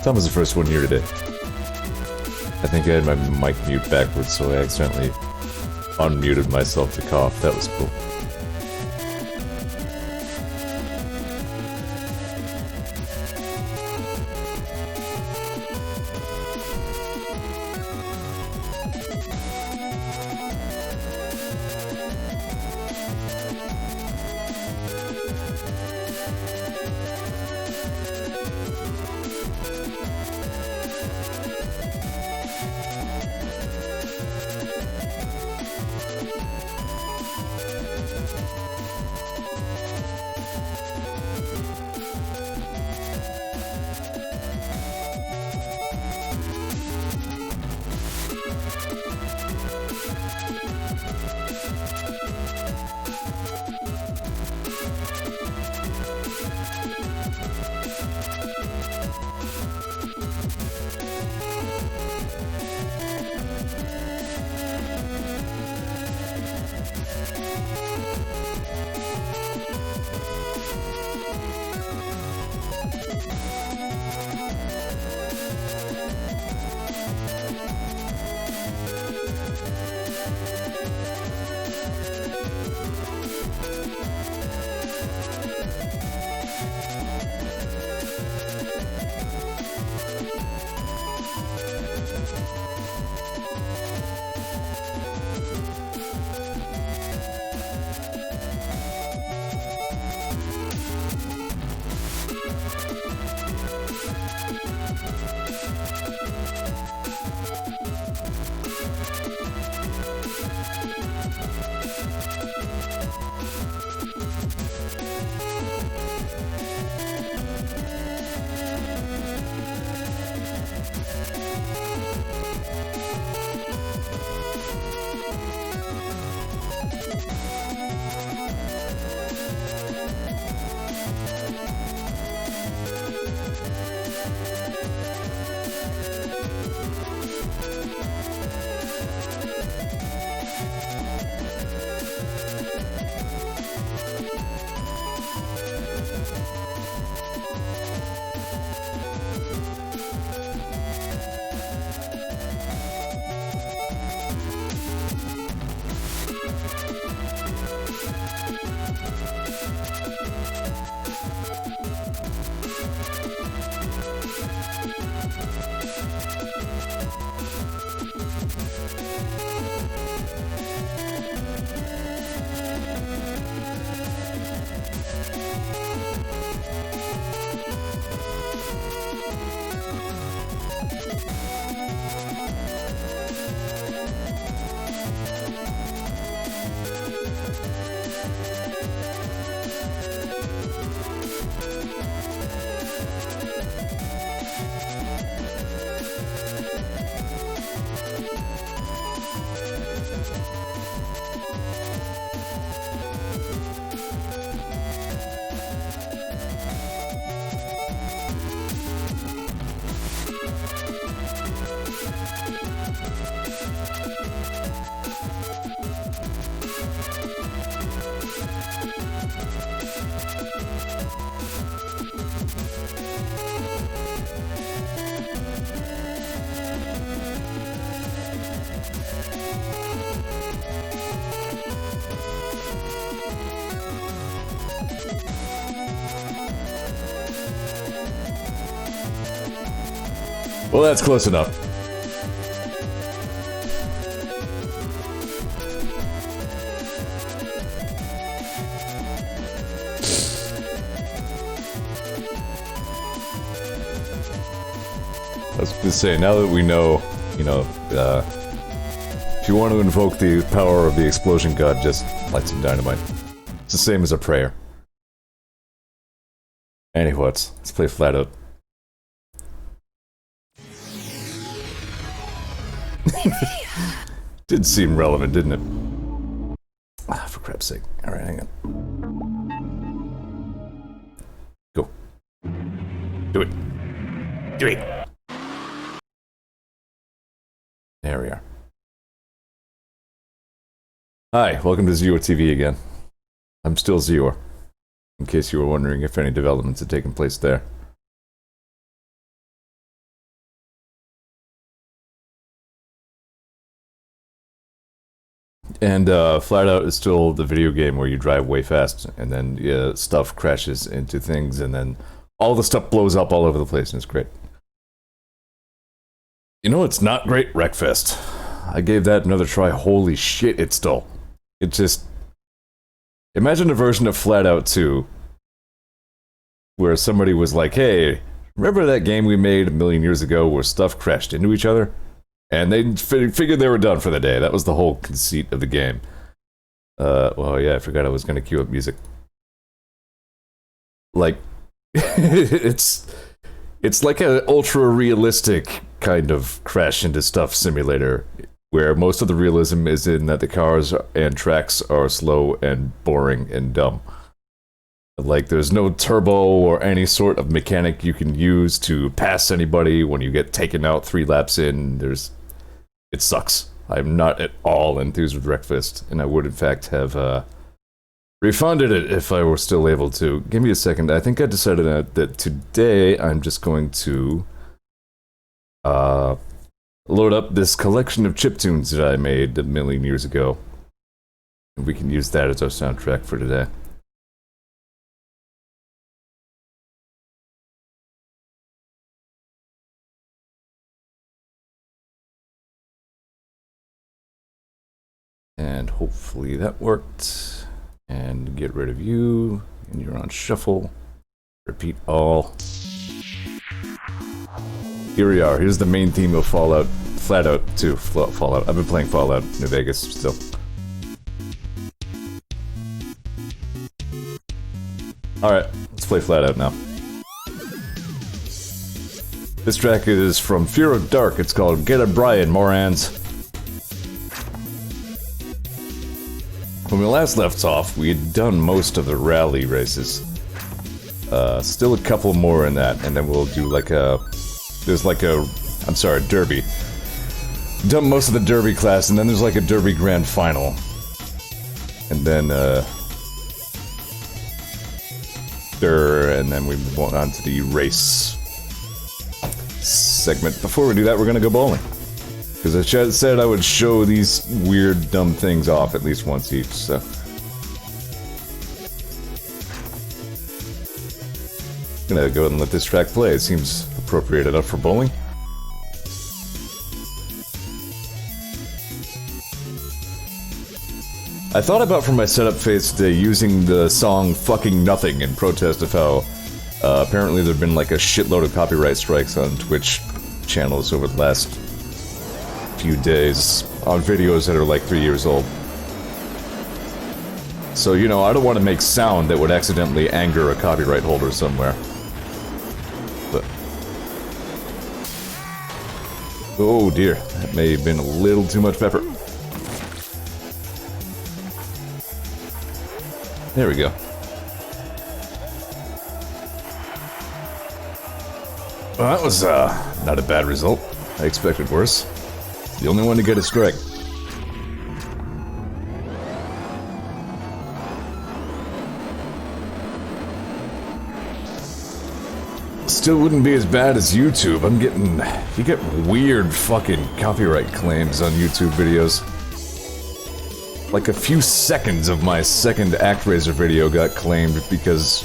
Tom was the first one here today. I think I had my mic mute backwards, so I accidentally unmuted myself to cough. That was cool. Well, that's close enough. I was going to say, now that we know, if you want to invoke the power of the explosion god, just light some dynamite. It's the same as a prayer. Anyway, let's play FlatOut. Did seem relevant, didn't it? Ah, for crap's sake. Alright, hang on. Go. Do it. Do it! There we are. Hi, welcome to Zeor TV again. I'm still Zeor, in case you were wondering if any developments had taken place there. And FlatOut is still the video game where you drive way fast, and then stuff crashes into things, and then all the stuff blows up all over the place, and it's great. You know it's not great? Wreckfest. I gave that another try. Holy shit, it's dull. It just... Imagine a version of FlatOut 2 where somebody was like, hey, remember that game we made a million years ago where stuff crashed into each other? And they figured they were done for the day. That was the whole conceit of the game. Well, yeah, I forgot I was going to cue up music. Like, it's like an ultra-realistic kind of crash into stuff simulator, where most of the realism is in that the cars and tracks are slow and boring and dumb. Like, there's no turbo or any sort of mechanic you can use to pass anybody when you get taken out 3 laps in. It sucks. I'm not at all enthused with Wreckfest, and I would in fact have refunded it if I were still able to. Give me a second. I think I decided that today I'm just going to load up this collection of chiptunes that I made a million years ago. And we can use that as our soundtrack for today. And hopefully that worked. And get rid of you. And you're on shuffle. Repeat all. Here we are. Here's the main theme of Fallout. FlatOut 2. Fallout. I've been playing Fallout New Vegas still. Alright, let's play FlatOut now. This track is from Fear of Dark. It's called Get a Brian, Morans. When we last left off, we had done most of the rally races. Still a couple more in that, and then we'll do like a... There's like a... I'm sorry, Derby. Done most of the Derby class, and then there's like a Derby Grand Final. And then, and then we move on to the race segment. Before we do that, we're gonna go bowling. Because I said I would show these weird, dumb things off at least once each, so... I'm gonna go ahead and let this track play. It seems appropriate enough for bowling. I thought about for my setup phase today using the song Fucking Nothing in protest of how apparently there have been like a shitload of copyright strikes on Twitch channels over the last few days on videos that are like 3 years old. So, you know, I don't want to make sound that would accidentally anger a copyright holder somewhere. But... oh dear, that may have been a little too much pepper. There we go. Well, that was not a bad result. I expected worse. The only one to get a strike. Still wouldn't be as bad as YouTube. You get weird fucking copyright claims on YouTube videos. Like a few seconds of my second ActRaiser video got claimed because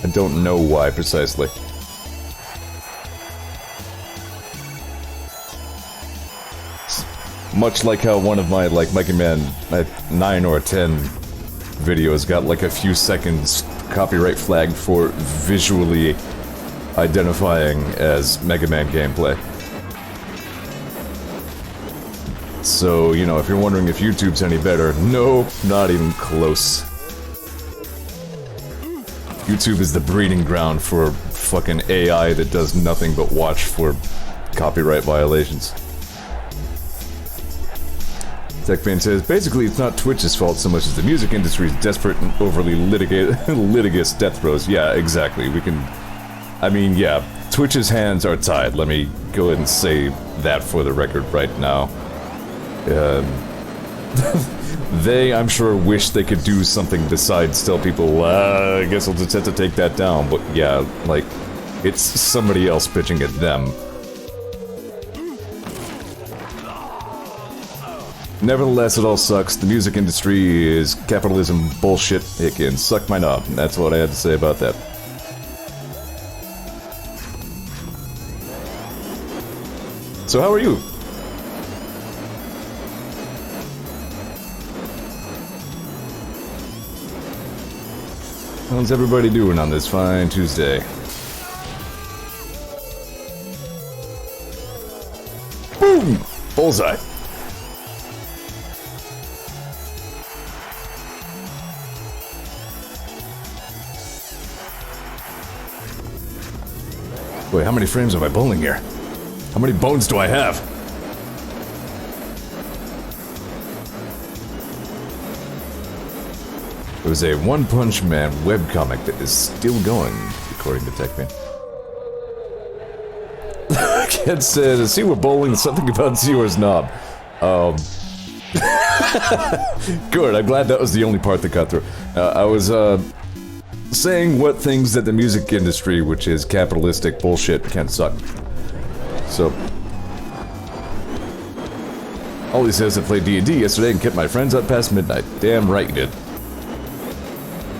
I don't know why precisely. Much like how one of my, like, Mega Man 9 or 10 videos got, like, a few seconds copyright flagged for visually identifying as Mega Man gameplay. So, you know, if you're wondering if YouTube's any better, no, not even close. YouTube is the breeding ground for fucking AI that does nothing but watch for copyright violations. TechFan says, basically it's not Twitch's fault so much as the music industry's desperate and overly litigious death throes. Yeah, exactly. We can... I mean, yeah, Twitch's hands are tied. Let me go ahead and say that for the record right now. They, I'm sure, wish they could do something besides tell people, I guess I'll just have to take that down. But yeah, like, it's somebody else pitching at them. Nevertheless, it all sucks. The music industry is capitalism bullshit. It can suck my knob. And that's what I had to say about that. So how are you? How's everybody doing on this fine Tuesday? Boom! Bullseye. Wait, how many frames am I bowling here? How many bones do I have? It was a One Punch Man webcomic that is still going, according to TechMan. Kid said, see, we're bowling something about Zeor's knob. Good, I'm glad that was the only part that got through. I was, saying what things that the music industry, which is capitalistic bullshit, can suck. So... Ollie says I played D&D yesterday and kept my friends up past midnight. Damn right you did.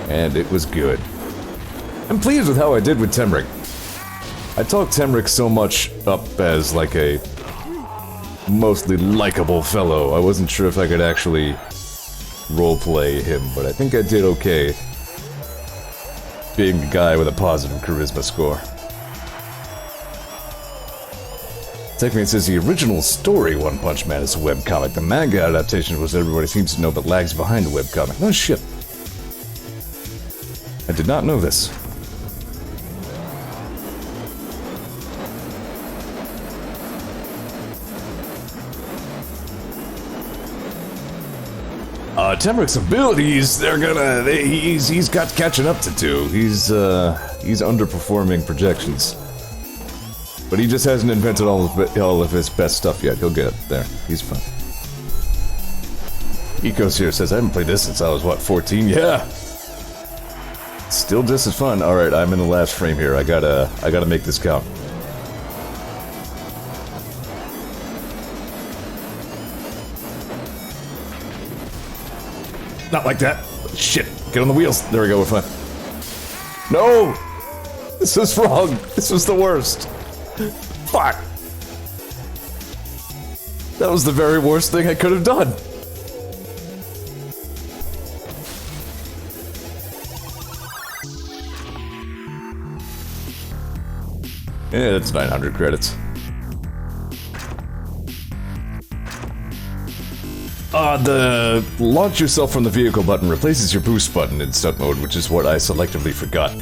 And it was good. I'm pleased with how I did with Temric. I talked Temric so much up as like a mostly likable fellow. I wasn't sure if I could actually roleplay him, but I think I did okay. Being a guy with a positive charisma score. TechMan says the original story One Punch Man is a webcomic. The manga adaptation was everybody seems to know but lags behind the webcomic. No shit. I did not know this. Temric's abilities, he's got catching up to do. He's underperforming projections. But he just hasn't invented all of his best stuff yet. He'll get there. He's fine. Ecos here says, I haven't played this since I was, what, 14? Yeah! Still just as fun. Alright, I'm in the last frame here. I gotta make this count. Not like that. Shit. Get on the wheels. There we go, we're fine. No! This was wrong. This was the worst. Fuck. That was the very worst thing I could have done. Yeah, that's 900 credits. The launch yourself from the vehicle button replaces your boost button in stunt mode, which is what I selectively forgot.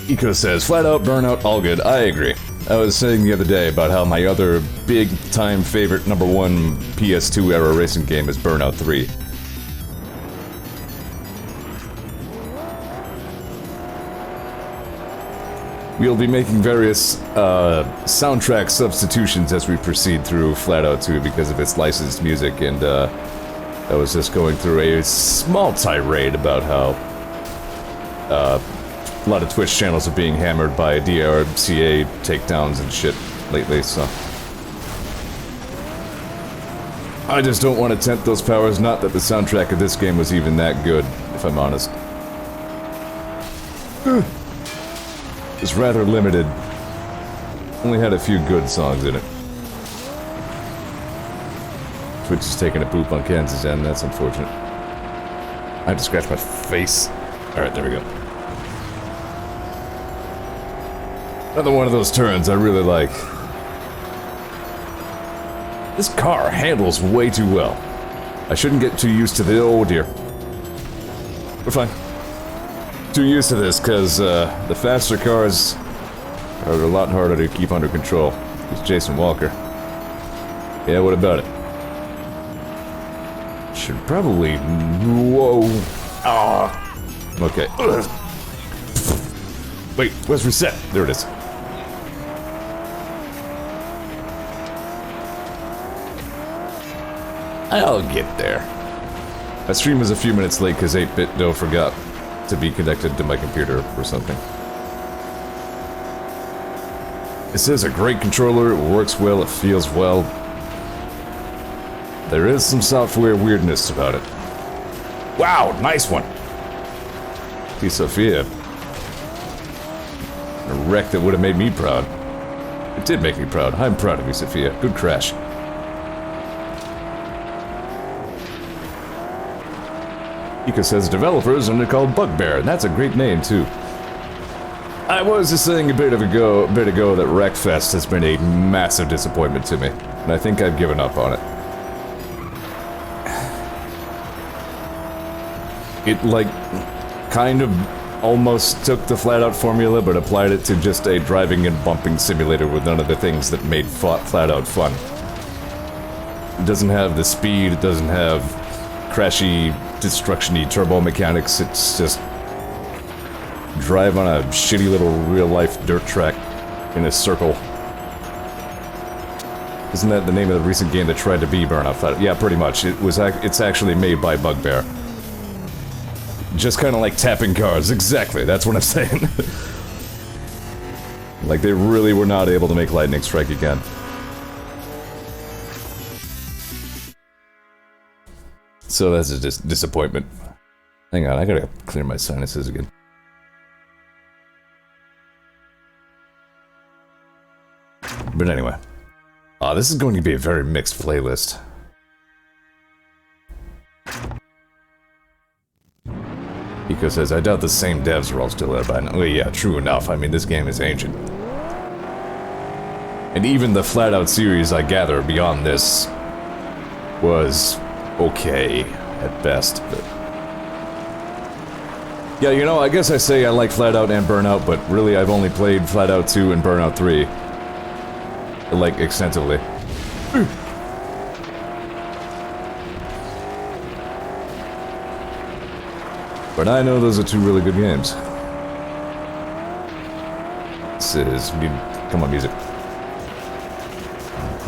Eco says, flat out, burnout, all good. I agree. I was saying the other day about how my other big-time favorite #1 PS2 era racing game is Burnout 3. We'll be making various soundtrack substitutions as we proceed through FlatOut 2 because of its licensed music, and I was just going through a small tirade about how a lot of Twitch channels are being hammered by DRCA takedowns and shit lately, so... I just don't want to tempt those powers, not that the soundtrack of this game was even that good, if I'm honest. It's rather limited. Only had a few good songs in it. Twitch is taking a poop on Kansas End, that's unfortunate. I have to scratch my face. Alright, there we go. Another one of those turns I really like. This car handles way too well. I shouldn't get too used to the... oh dear. We're fine. Too used to this, because the faster cars are a lot harder to keep under control. It's Jason Walker. Yeah, what about it? Should probably... whoa. Ah. Okay. Ugh. Wait, where's reset? There it is. I'll get there. My stream was a few minutes late because 8-Bit Doe forgot to be connected to my computer or something. This is a great controller, it works well, it feels well. There is some software weirdness about it. Wow, nice one! See, Sophia. A wreck that would have made me proud. It did make me proud. I'm proud of you, Sophia. Good crash. Ika says developers are called Bugbear, and that's a great name, too. I was just saying a bit ago that Wreckfest has been a massive disappointment to me, and I think I've given up on it. It, like, kind of almost took the FlatOut formula, but applied it to just a driving and bumping simulator with none of the things that made FlatOut fun. It doesn't have the speed, it doesn't have crashy, destruction-y turbo mechanics, it's just drive on a shitty little real-life dirt track in a circle. Isn't that the name of the recent game that tried to be Burnout FlatOut? Yeah, pretty much. It's actually made by Bugbear. Just kind of like tapping cars. Exactly, that's what I'm saying. Like, they really were not able to make Lightning Strike again. So that's a disappointment. Hang on, I gotta clear my sinuses again. But anyway. This is going to be a very mixed playlist. Pico says, I doubt the same devs are all still there by now. Well, yeah, true enough. I mean, this game is ancient. And even the FlatOut series, I gather, beyond this, was okay at best, but... Yeah, you know, I guess I say I like FlatOut and Burnout, but really I've only played FlatOut 2 and Burnout 3. Like, extensively. But I know those are two really good games. This is... Come on, music.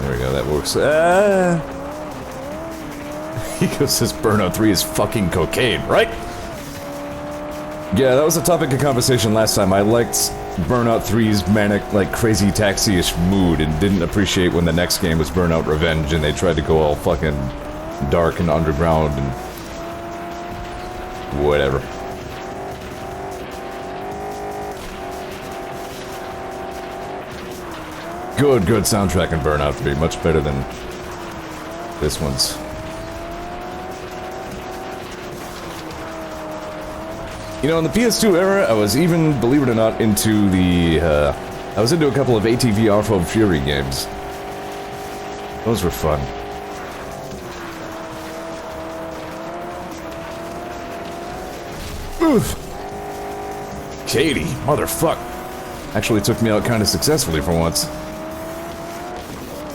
There we go, that works. He says Burnout 3 is fucking cocaine, right? Yeah, that was a topic of conversation last time. I liked Burnout 3's manic, like, crazy taxi-ish mood and didn't appreciate when the next game was Burnout Revenge and they tried to go all fucking dark and underground and... whatever. Good soundtrack in Burnout 3. Much better than this one's. You know, in the PS2 era, I was even, believe it or not, into the, I was into a couple of ATV Off-Road Fury games. Those were fun. Oof. Katie, motherfuck. Actually took me out kind of successfully for once.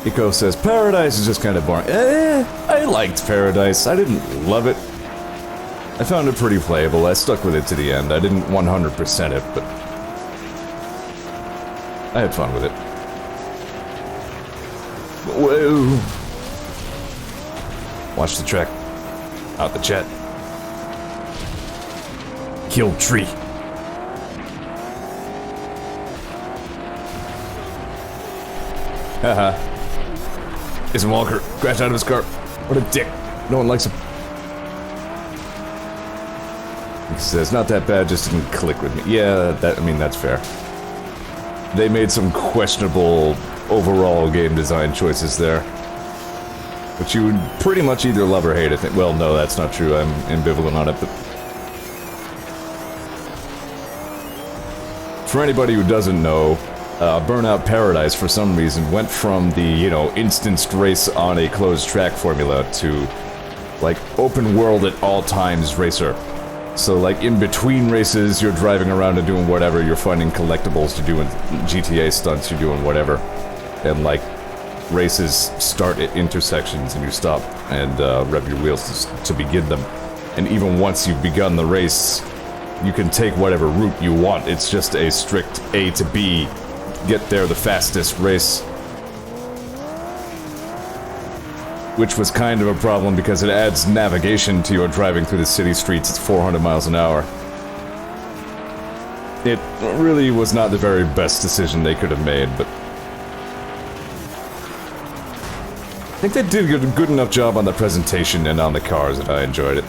Eco says, Paradise is just kind of boring. I liked Paradise. I didn't love it. I found it pretty playable. I stuck with it to the end. I didn't 100% it, but... I had fun with it. Whoa. Watch the track. Out the chat. Kill tree. Haha. Jason Walker crashed out of his car. What a dick. No one likes him. He says, not that bad, just didn't click with me. Yeah, I mean, that's fair. They made some questionable overall game design choices there. Which you would pretty much either love or hate, I think. Well, no, that's not true. I'm ambivalent on it, but... For anybody who doesn't know, Burnout Paradise, for some reason, went from the, you know, instanced race on a closed track formula to, like, open world at all times racer. So, like, in between races, you're driving around and doing whatever, you're finding collectibles to do in GTA stunts, you're doing whatever. And, like, races start at intersections and you stop and rev your wheels to begin them. And even once you've begun the race, you can take whatever route you want. It's just a strict A to B, get there the fastest race. Which was kind of a problem because it adds navigation to your driving through the city streets at 400 miles an hour. It really was not the very best decision they could have made, but... I think they did a good enough job on the presentation and on the cars that I enjoyed it.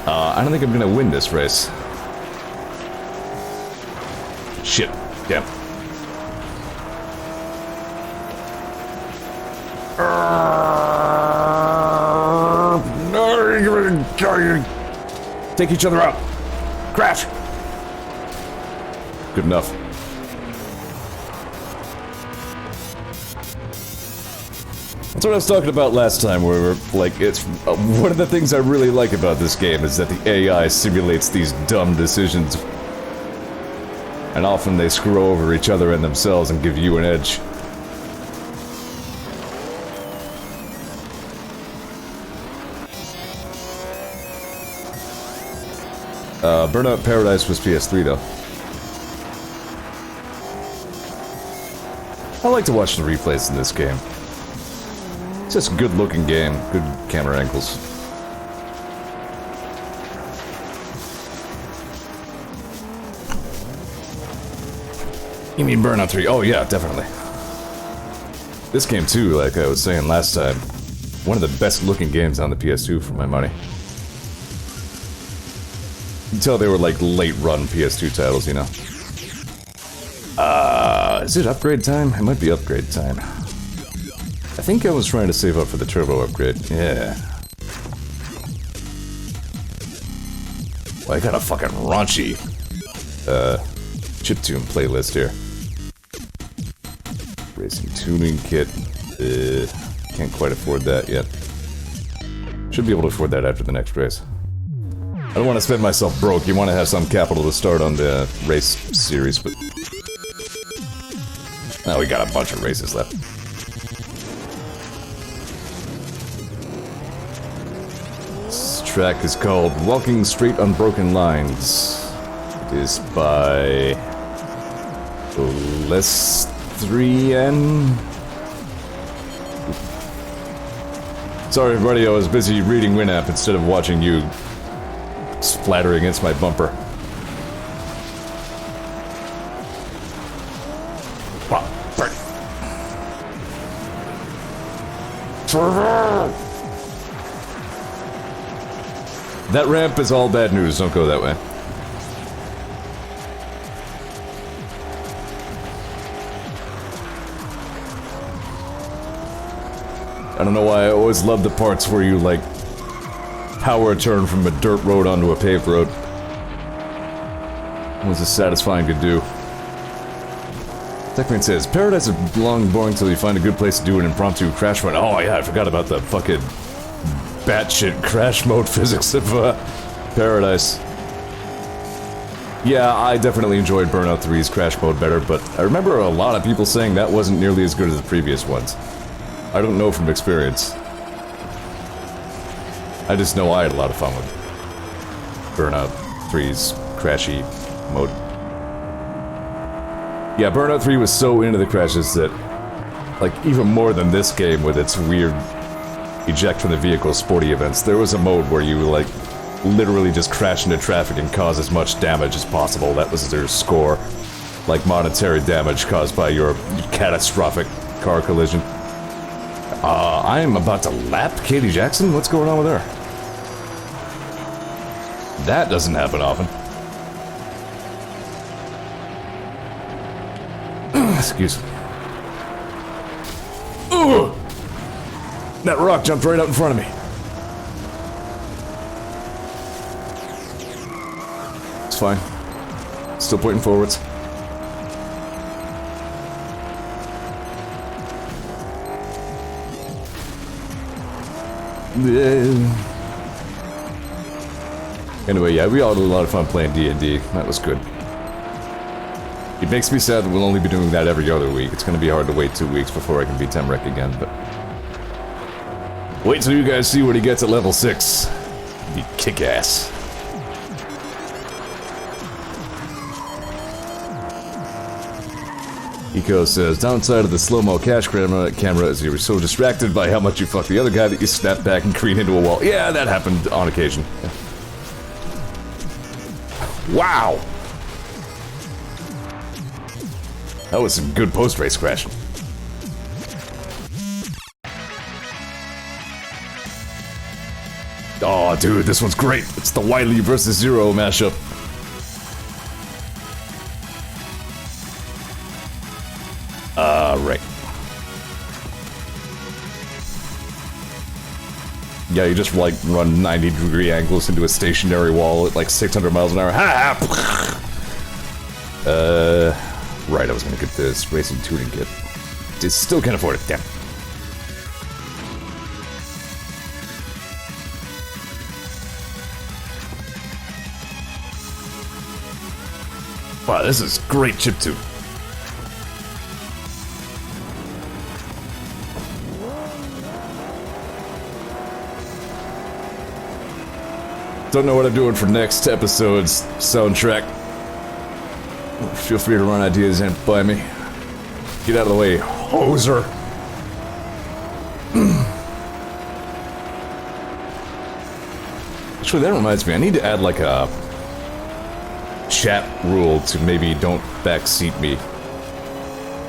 I don't think I'm gonna win this race. Shit. Damn. Take each other out. Crash. Good enough. That's what I was talking about last time, where like, it's one of the things I really like about this game is that the AI simulates these dumb decisions. And often they screw over each other and themselves and give you an edge. Burnout Paradise was PS3 though. I like to watch the replays in this game. It's just a good looking game, good camera angles. You mean Burnout 3? Oh yeah, definitely. This game too, like I was saying last time, one of the best looking games on the PS2 for my money. You can tell they were like late run PS2 titles, you know. Is it upgrade time? It might be upgrade time. I think I was trying to save up for the turbo upgrade. Yeah. Well, I got a fucking raunchy chiptune playlist here. Racing tuning kit. Can't quite afford that yet. Should be able to afford that after the next race. I don't want to spend myself broke. You want to have some capital to start on the race series, but... Now we got a bunch of races left. This track is called Walking Straight on Broken Lines. It is by... Les3N? Sorry everybody, I was busy reading Winamp instead of watching you splatter against my bumper. That ramp is all bad news, don't go that way. I don't know why I always love the parts where you, like, power a turn from a dirt road onto a paved road. It was satisfying to do. Techman says, Paradise is long and boring until you find a good place to do an impromptu crash run. Oh yeah, I forgot about the fucking batshit crash mode physics of Paradise. Yeah, I definitely enjoyed Burnout 3's crash mode better, but I remember a lot of people saying that wasn't nearly as good as the previous ones. I don't know from experience. I just know I had a lot of fun with Burnout 3's crashy mode. Yeah, Burnout 3 was so into the crashes that, like, even more than this game with its weird eject from the vehicle sporty events, there was a mode where you, like, literally just crash into traffic and cause as much damage as possible. That was their score. Like, monetary damage caused by your catastrophic car collision. I am about to lap Katie Jackson? What's going on with her? That doesn't happen often. Excuse me. Ugh! That rock jumped right out in front of me. It's fine. Still pointing forwards. Anyway, yeah, we all had a lot of fun playing D&D. That was good. It makes me sad that we'll only be doing that every other week. It's gonna be hard to wait 2 weeks before I can beat Temrek again, but... Wait till you guys see what he gets at level 6. Be kick-ass. Eco says, downside of the slow-mo cash camera is you were so distracted by how much you fucked the other guy that you snapped back and careened into a wall. Yeah, that happened on occasion. Yeah. Wow! That was some good post-race crashing. Oh, dude, this one's great. It's the Wily versus Zeor mashup. Right. Yeah, you just, like, run 90-degree angles into a stationary wall at, like, 600 miles an hour. Ha! Right, I was gonna get this racing tuning kit. Still can't afford it, damn. Wow, this is great chiptune. Don't know what I'm doing for next episode's soundtrack. Feel free to run ideas in by me. Get out of the way, hoser. Actually, that reminds me, I need to add like a chat rule to maybe don't backseat me.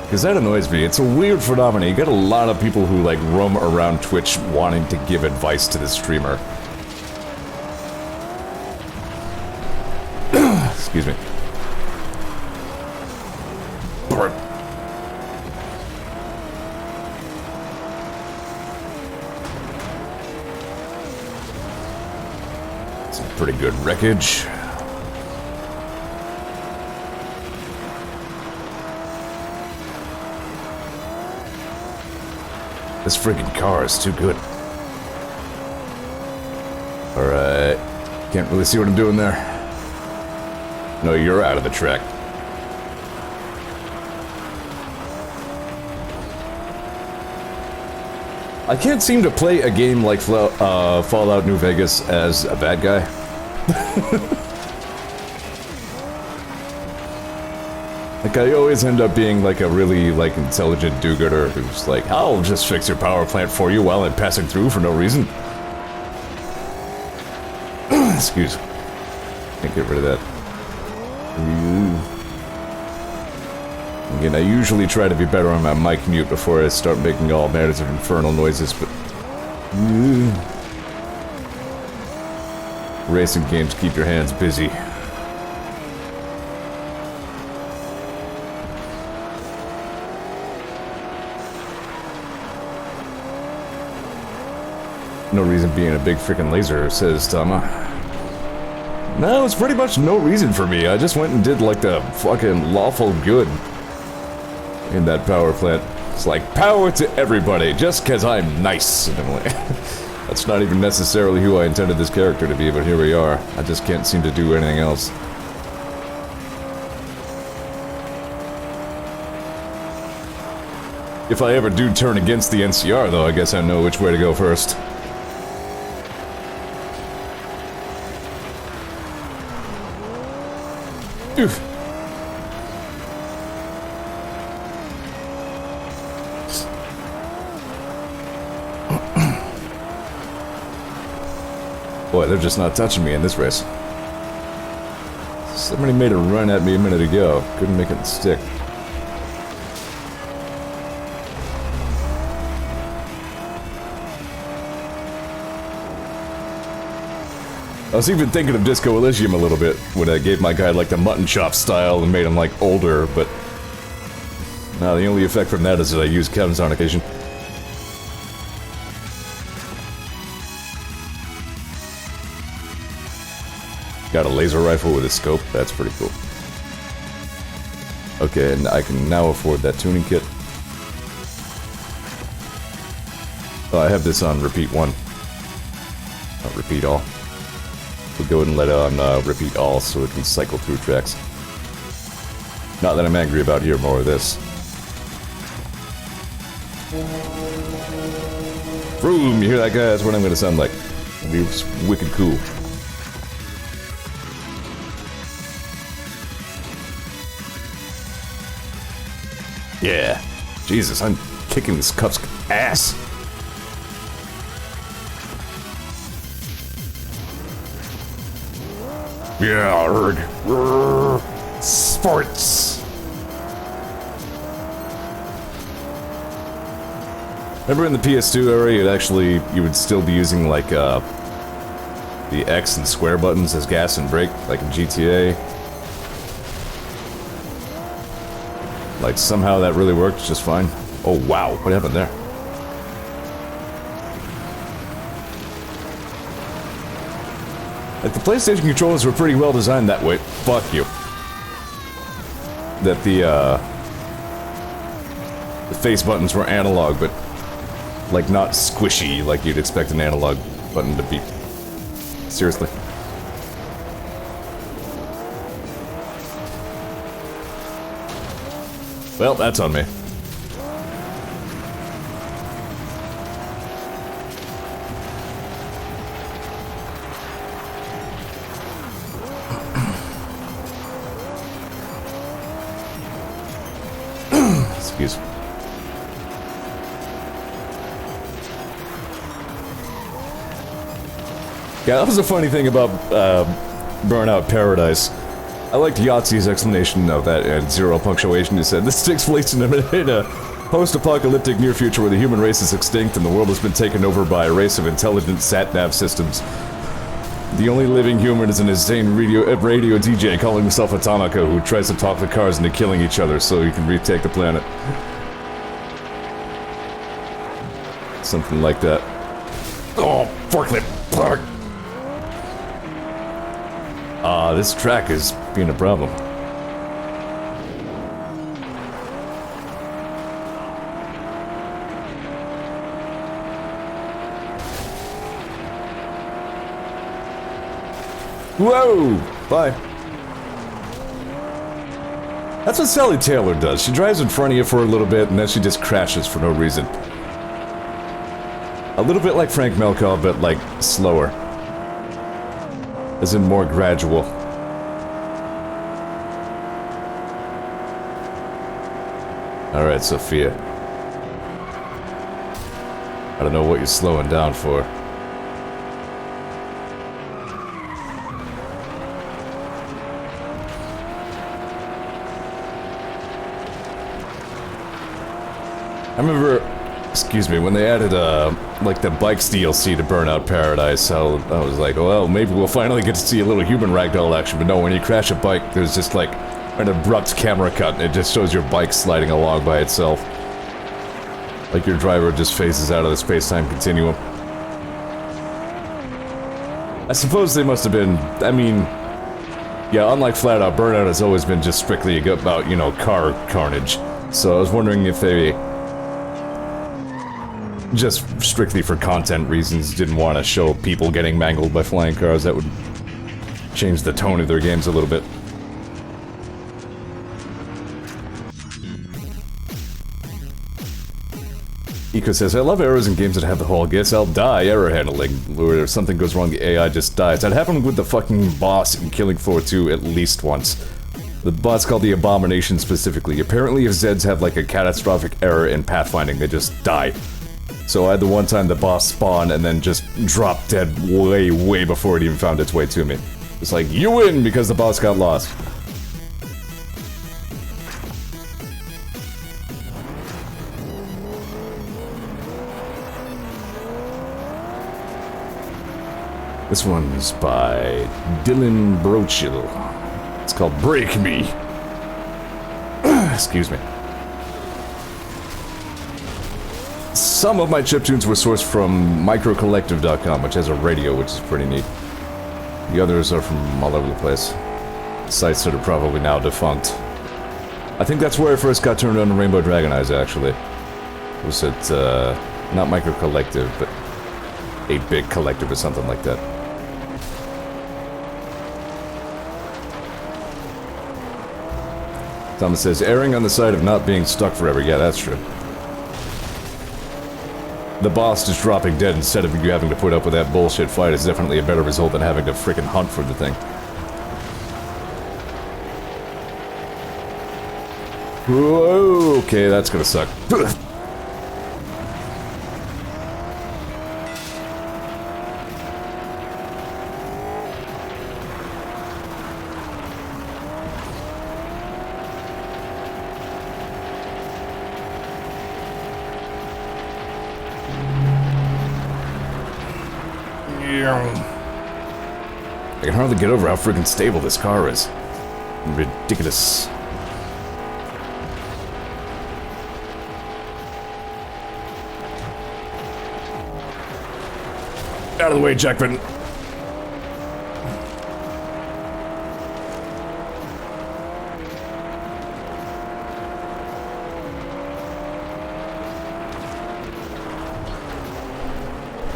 Because that annoys me. It's a weird phenomenon. You get a lot of people who like roam around Twitch wanting to give advice to the streamer. Excuse me. Burp. Some pretty good wreckage. This friggin' car is too good. Alright. Can't really see what I'm doing there. No, you're out of the track. I can't seem to play a game like Fallout New Vegas as a bad guy. Like, I always end up being like a really, like, intelligent do-gooder who's like, I'll just fix your power plant for you while I'm passing through for no reason. Excuse me. Can't get rid of that. Again, I usually try to be better on my mic mute before I start making all manners of infernal noises, but... Racing games keep your hands busy. No reason being a big freaking laser, says Tama. No, it's pretty much no reason for me. I just went and did like the fucking lawful good in that power plant. It's like, power to everybody, just cause I'm nice. And I'm like, that's not even necessarily who I intended this character to be, but here we are. I just can't seem to do anything else. If I ever do turn against the NCR though, I guess I know which way to go first. Oof. Boy, they're just not touching me in this race. Somebody made a run at me a minute ago. Couldn't make it stick. I was even thinking of Disco Elysium a little bit when I gave my guy like the mutton chop style and made him like older, but now the only effect from that is that I use chems on occasion. Got a laser rifle with a scope, that's pretty cool. Okay, and I can now afford that tuning kit. Oh, I have this on repeat 1. Not repeat all. We'll go ahead and let it on repeat all so it can cycle through tracks. Not that I'm angry about here, more of this. Vroom, you hear that guy? That's what I'm gonna sound like. It'll be wicked cool. Yeah. Jesus, I'm kicking this cup's ass. Yeah, sports. Remember in the PS2 era, you would still be using like the X and square buttons as gas and brake, like in GTA. Like somehow that really worked just fine. Oh wow, what happened there? Like the PlayStation controllers were pretty well designed that way. Fuck you. That the face buttons were analog, but like not squishy like you'd expect an analog button to be. Seriously. Well, that's on me. Excuse me. Yeah, that was a funny thing about Burnout Paradise. I liked Yahtzee's explanation of that and Zeor punctuation. He said, this takes place in a post-apocalyptic near future where the human race is extinct and the world has been taken over by a race of intelligent sat-nav systems. The only living human is an insane radio DJ calling himself Atomica who tries to talk the cars into killing each other so he can retake the planet. Something like that. Oh, forklift! Fuck! This track is being a problem. Whoa! Bye. That's what Sally Taylor does. She drives in front of you for a little bit and then she just crashes for no reason. A little bit like Frank Melkall, but like slower. As in more gradual. Alright, Sophia. I don't know what you're slowing down for. I remember, excuse me, when they added, like the bikes DLC to Burnout Paradise, I was like, well, maybe we'll finally get to see a little human ragdoll action, but no, when you crash a bike, there's just like an abrupt camera cut, and it just shows your bike sliding along by itself. Like your driver just phases out of the space-time continuum. I suppose they must have been, I mean, yeah, unlike FlatOut, Burnout has always been just strictly about, you know, car carnage. So I was wondering if they, just strictly for content reasons, didn't want to show people getting mangled by flying cars. That would change the tone of their games a little bit. Eco says, I love errors in games that have the whole guess I'll die error handling, where if something goes wrong the AI just dies. That happened with the fucking boss in Killing Floor 2 at least once. The boss called the Abomination specifically. Apparently if Zeds have like a catastrophic error in pathfinding, they just die. So I had the one time the boss spawned and then just dropped dead way before it even found its way to me. It's like, you win because the boss got lost. This one's by Dylan Brochill. It's called Break Me. Excuse me. Some of my chiptunes were sourced from microcollective.com, which has a radio, which is pretty neat. The others are from all over the place. Sites that are probably now defunct. I think that's where I first got turned on to Rainbow Dragon Eyes, actually. Was it, not microcollective, but 8-bit collective or something like that. Thomas says, erring on the side of not being stuck forever. Yeah, that's true. The boss just dropping dead instead of you having to put up with that bullshit fight is definitely a better result than having to frickin' hunt for the thing. Whoa, okay, that's gonna suck. I can hardly get over how freaking stable this car is. Ridiculous. Out of the way, Jackman.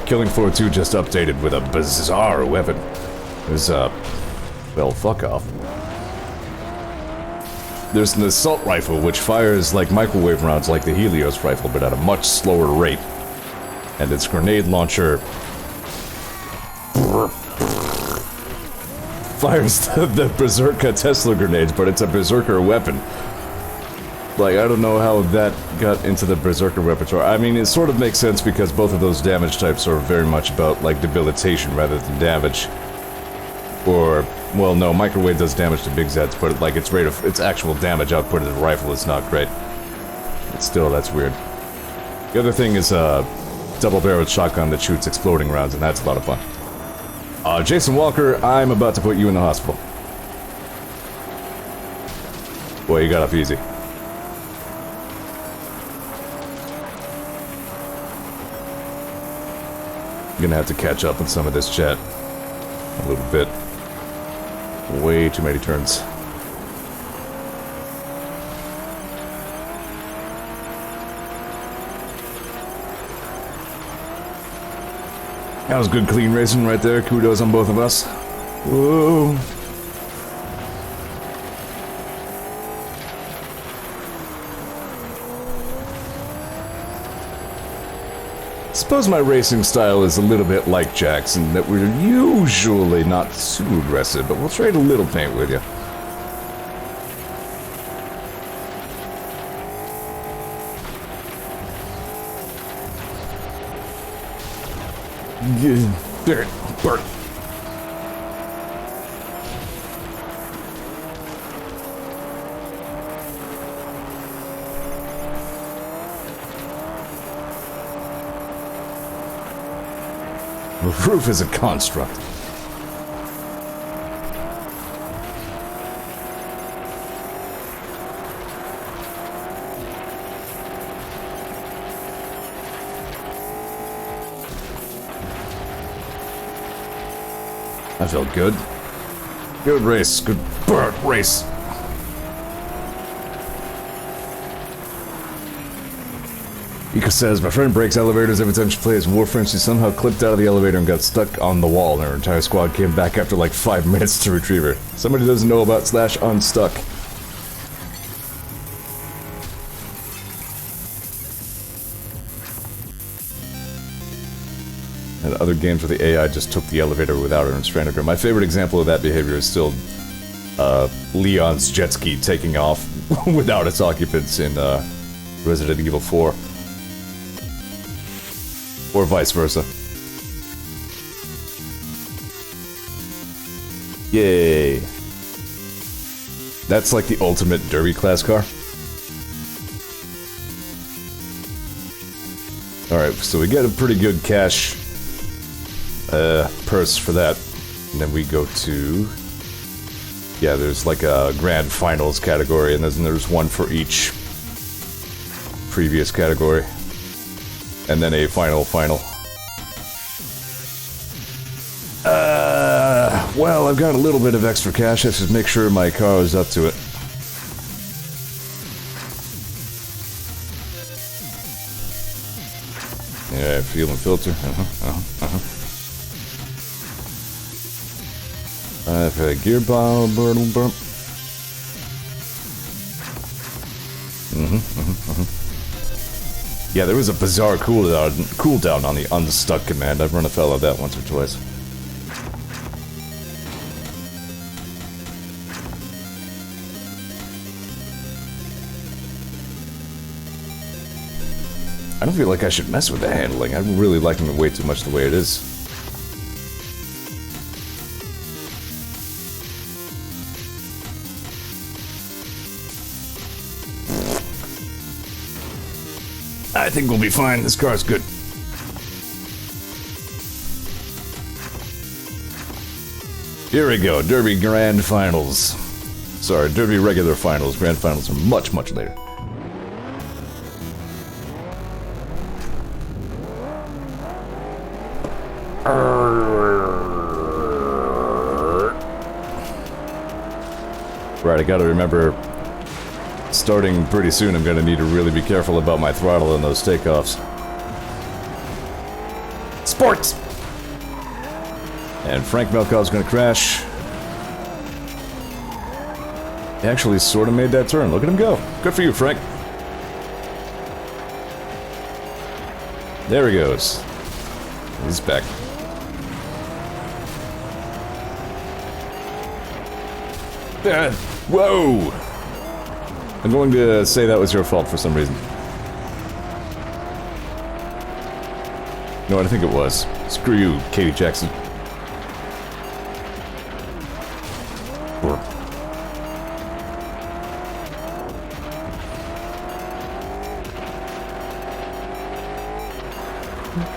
Killing Floor 2 just updated with a bizarre weapon. There's well, fuck off. There's an assault rifle which fires like microwave rounds like the Helios rifle, but at a much slower rate. And its grenade launcher fires the Berserker Tesla grenades, but it's a Berserker weapon. Like, I don't know how that got into the Berserker repertoire. I mean, it sort of makes sense because both of those damage types are very much about, like, debilitation rather than damage. Or, well, no, microwave does damage to Big Zeds, but, like, its actual damage output of the rifle is not great. But still, that's weird. The other thing is a double-barreled shotgun that shoots exploding rounds, and that's a lot of fun. Jason Walker, I'm about to put you in the hospital. Boy, you got off easy. Gonna have to catch up on some of this chat. A little bit. Way too many turns. That was good clean racing right there. Kudos on both of us. Whoa. Suppose my racing style is a little bit like Jackson, that we're usually not too aggressive, but we'll trade a little paint with you. Burn. The roof is a construct. I felt good. Good race. Good race. Ika says, my friend breaks elevators every time she plays Warframe. She somehow clipped out of the elevator and got stuck on the wall, and her entire squad came back after like 5 minutes to retrieve her. Somebody doesn't know about /unstuck. And other games where the AI just took the elevator without her and stranded her. My favorite example of that behavior is still Leon's jet ski taking off without its occupants in Resident Evil 4. Or vice versa. Yay. That's like the ultimate derby class car. Alright, so we get a pretty good cash purse for that. And then we go to... Yeah, there's like a grand finals category, and then there's one for each previous category. And then a final. Well, I've got a little bit of extra cash. I should make sure my car is up to it. Yeah, fuel and filter. I have a gear bomb. Yeah, there was a bizarre cooldown on the unstuck command. I've run afoul of that once or twice. I don't feel like I should mess with the handling. I'm really liking it way too much the way it is. I think we'll be fine. This car's good. Here we go, Derby Grand Finals. Sorry, Derby regular finals. Grand Finals are much, much later. Right, I gotta remember, starting pretty soon, I'm gonna need to really be careful about my throttle in those takeoffs. Sports! And Frank Melkov's gonna crash. He actually sort of made that turn. Look at him go. Good for you, Frank. There he goes. He's back. Whoa! I'm going to say that was your fault for some reason. No, I think it was. Screw you, Katie Jackson.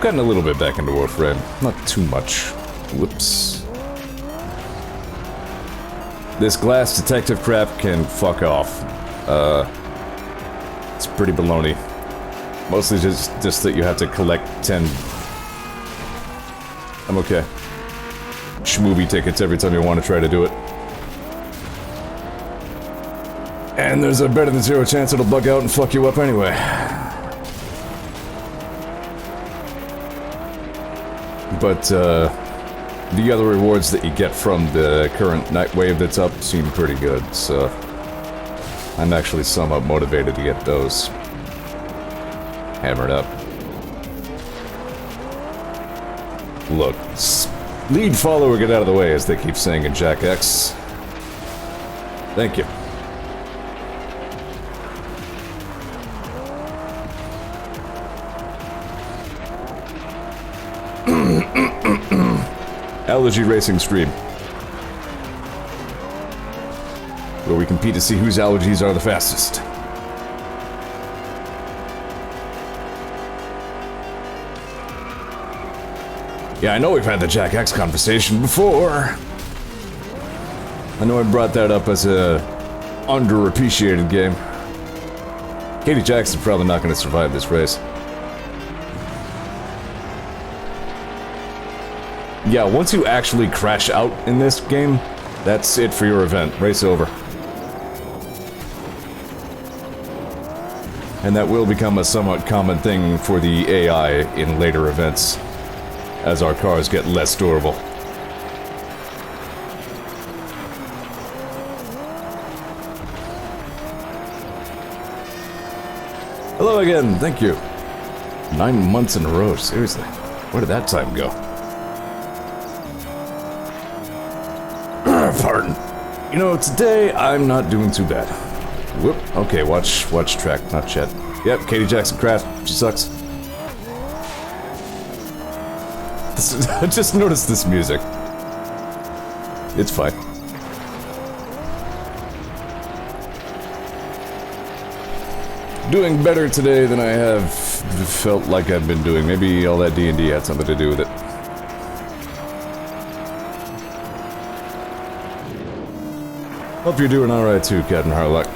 Gotten a little bit back into Warframe. Not too much. Whoops. This glass detective crap can fuck off. It's pretty baloney. Mostly just that you have to collect 10... I'm okay. Schmoobie tickets every time you want to try to do it. And there's a better than zero chance it'll bug out and fuck you up anyway. But, the other rewards that you get from the current night wave that's up seem pretty good, so... I'm actually somewhat motivated to get those hammered up. Look, lead follower, get out of the way, as they keep saying in Jack X. Thank you. Allergy Racing Stream, where we compete to see whose allergies are the fastest. Yeah, I know we've had the Jack X conversation before. I know I brought that up as a underappreciated game. Katie Jackson's probably not going to survive this race. Yeah, once you actually crash out in this game, that's it for your event. Race over. And that will become a somewhat common thing for the AI in later events, as our cars get less durable. Hello again, thank you. 9 months in a row, seriously. Where did that time go? Pardon. You know, today I'm not doing too bad. Whoop. Okay, watch track, not chat. Yep, Katie Jackson crashed. She sucks. I just noticed this music. It's fine. Doing better today than I have felt like I've been doing. Maybe all that D&D had something to do with it. Hope you're doing alright too, Captain Harlock.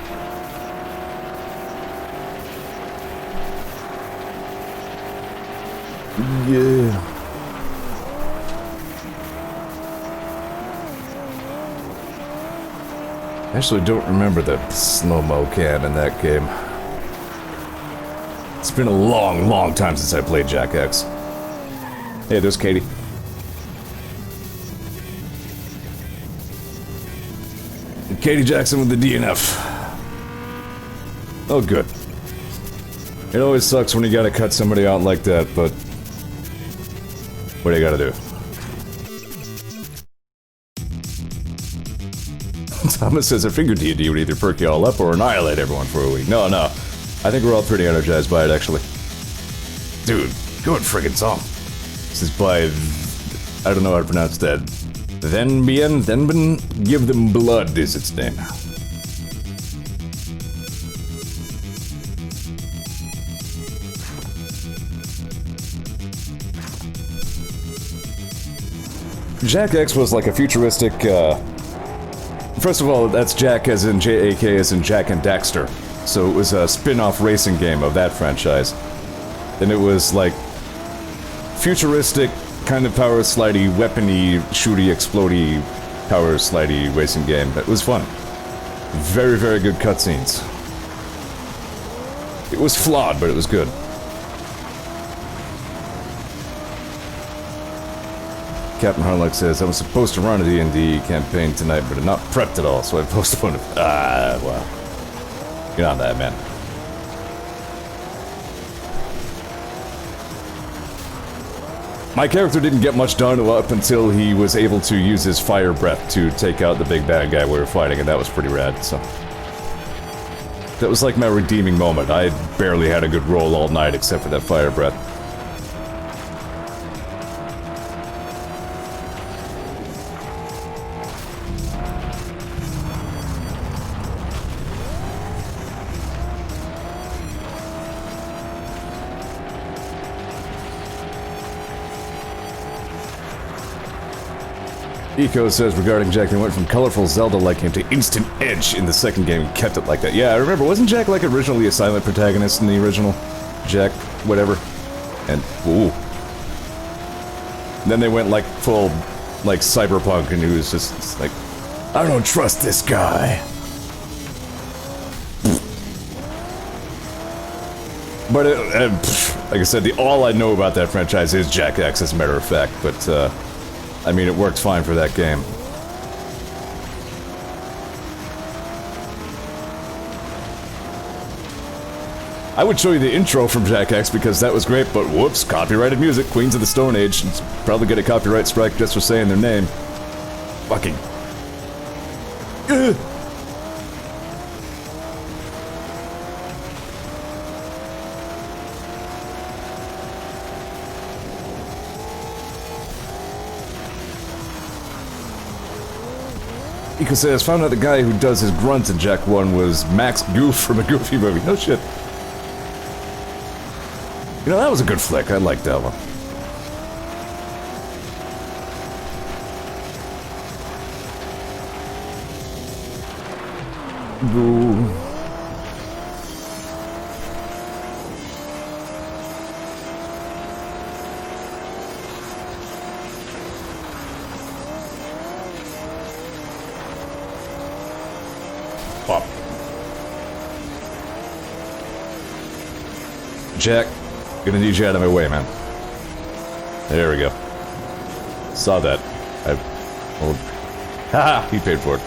Yeah. I actually don't remember the slow-mo cam in that game. It's been a long, long time since I played Jack X. Hey, there's Katie. Katie Jackson with the DNF. Oh, good. It always sucks when you gotta cut somebody out like that, but... what do you gotta do? Thomas says a finger D&D would either perk you all up or annihilate everyone for a week. No. I think we're all pretty energized by it, actually. Dude, good friggin' song. This is by... I don't know how to pronounce that. Thenben, Give Them Blood is its name. Jack X was like a futuristic, first of all, that's Jack as in J-A-K as in Jack and Daxter. So it was a spin-off racing game of that franchise. And it was like futuristic, kind of power slidey, weapony, shooty, explodey, power slidey racing game. It was fun. Very, very good cutscenes. It was flawed, but it was good. Captain Harlock says, I was supposed to run a D&D campaign tonight, but I'm not prepped at all, so I postponed it. Ah, well. Get on that, man. My character didn't get much done up until he was able to use his fire breath to take out the big bad guy we were fighting, and that was pretty rad, so... That was like my redeeming moment. I barely had a good roll all night except for that fire breath. Eco says regarding Jack, they went from colorful Zelda-like game to instant edge in the second game and kept it like that. Yeah, I remember, wasn't Jack like originally a silent protagonist in the original? Jack, whatever. And, ooh. Then they went like full, like cyberpunk, and he was just like, I don't trust this guy. But, like I said, all I know about that franchise is Jack X, as a matter of fact, but, I mean, it worked fine for that game. I would show you the intro from Jack X because that was great, but whoops, copyrighted music, Queens of the Stone Age. It's probably get a copyright strike just for saying their name. Fucking... Ugh. Ika says, found out the guy who does his grunts in Jack 1 was Max Goof from a Goofy movie. No shit. You know, that was a good flick. I liked that one. Boo. Pop. Jack, gonna need you out of my way, man. There we go. Saw that. Well, haha, he paid for it.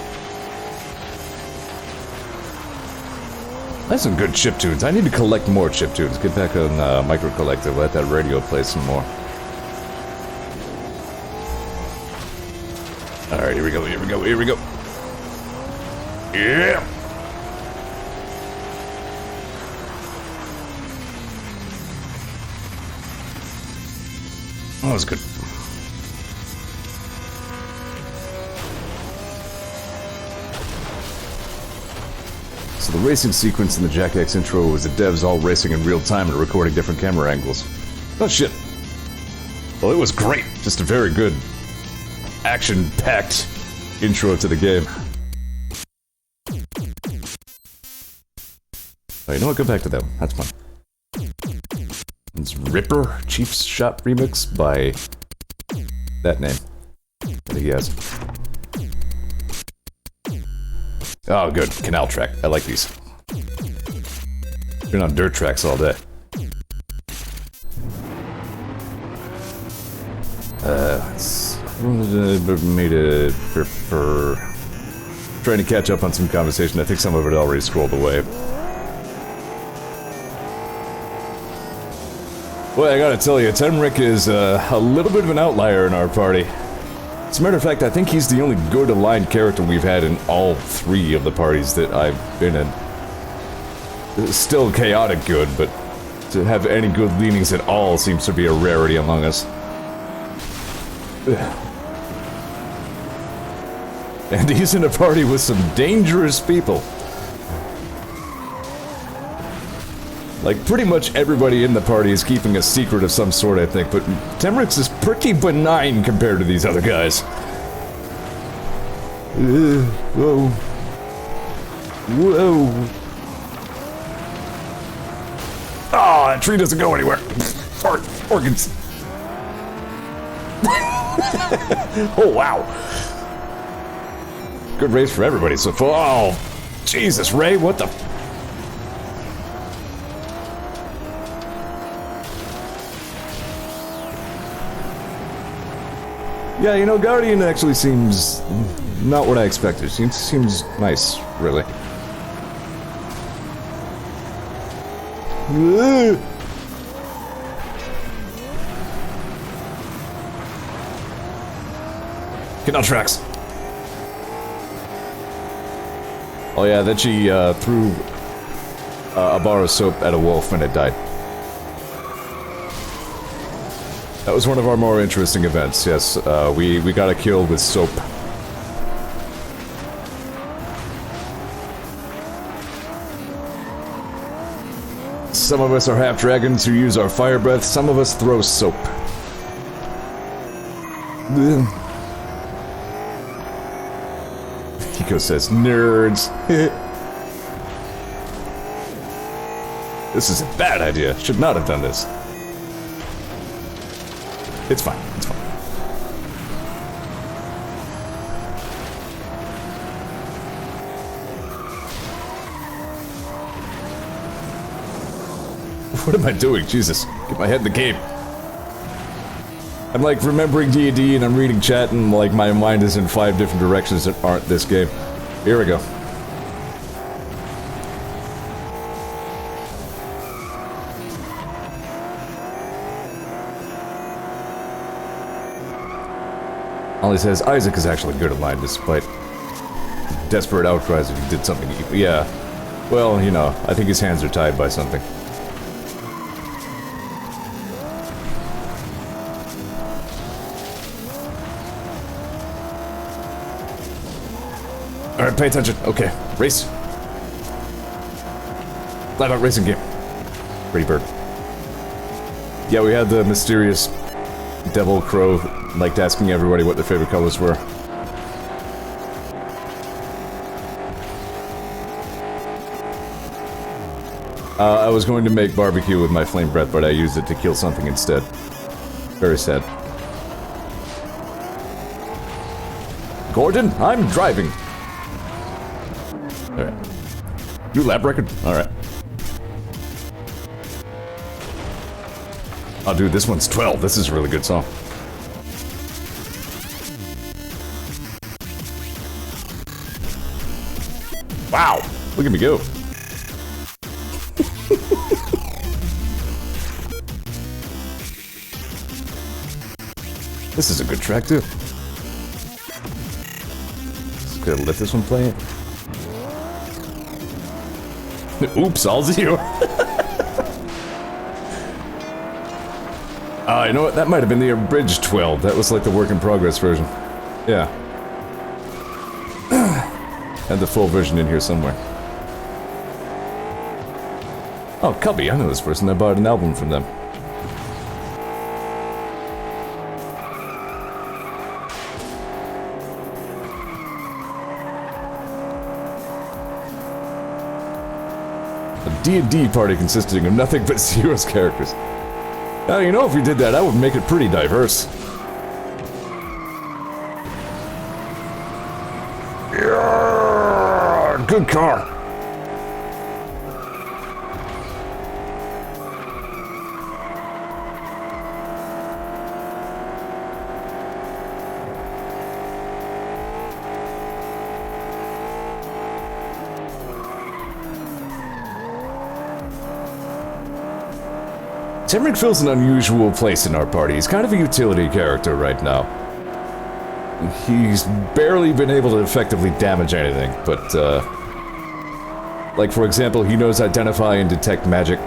That's some good chiptunes. I need to collect more chiptunes. Get back on Micro Collective. Let that radio play some more. Alright, here we go, here we go, here we go. Yeah! That was good. So the racing sequence in the Jack X intro was the devs all racing in real time and recording different camera angles. Oh shit. Well, it was great. Just a very good, action-packed intro to the game. Oh, you know what? Go back to that one. That's fun. It's Ripper Chief's Shot Remix by that name. That he has. Oh, good. Canal track. I like these. Been on dirt tracks all day. Made a trying to catch up on some conversation. I think some of it already scrolled away. Boy, I gotta tell you, Temric is a little bit of an outlier in our party. As a matter of fact, I think he's the only good aligned character we've had in all three of the parties that I've been in. It's still chaotic good, but to have any good leanings at all seems to be a rarity among us. And he's in a party with some dangerous people. Like, pretty much everybody in the party is keeping a secret of some sort, I think, but Temrix is pretty benign compared to these other guys. Whoa. Whoa. Oh, that tree doesn't go anywhere. Organs. Oh, wow. Good race for everybody so far. Oh, Jesus, Ray, what the... Yeah, you know, Guardian actually seems not what I expected. Seems nice, really. Get on tracks. Oh yeah, then she threw a bar of soap at a wolf and it died. That was one of our more interesting events, yes. We got a kill with soap. Some of us are half dragons who use our fire breath, some of us throw soap. Hiko says, nerds. This is a bad idea. Should not have done this. It's fine. It's fine. What am I doing? Jesus. Get my head in the game. I'm like remembering D&D and I'm reading chat and like my mind is in 5 different directions that aren't this game. Here we go. Ollie says Isaac is actually good at mine despite desperate outcries if he did something evil. Yeah. Well, you know, I think his hands are tied by something. Alright, pay attention. Okay, race. FlatOut racing game. Pretty bird. Yeah, we had the mysterious devil crow, liked asking everybody what their favorite colors were. I was going to make barbecue with my flame breath, but I used it to kill something instead. Very sad. Gordon, I'm driving. Alright. New lap record? Alright. Oh, dude, this one's 12. This is a really good song. Wow! Look at me go. This is a good track, too. Just gonna let this one play it. Oops, all Zeor. You know what? That might have been the abridged 12. That was like the work in progress version. Yeah. And the full version in here somewhere. Oh, Cubby, I know this person. I bought an album from them. A D&D party consisting of nothing but Zeor's characters. Now, you know, if we did that, would make it pretty diverse. Yeah, good car. Temric fills an unusual place in our party. He's kind of a utility character right now. He's barely been able to effectively damage anything, but, like, for example, he knows identify and detect magic.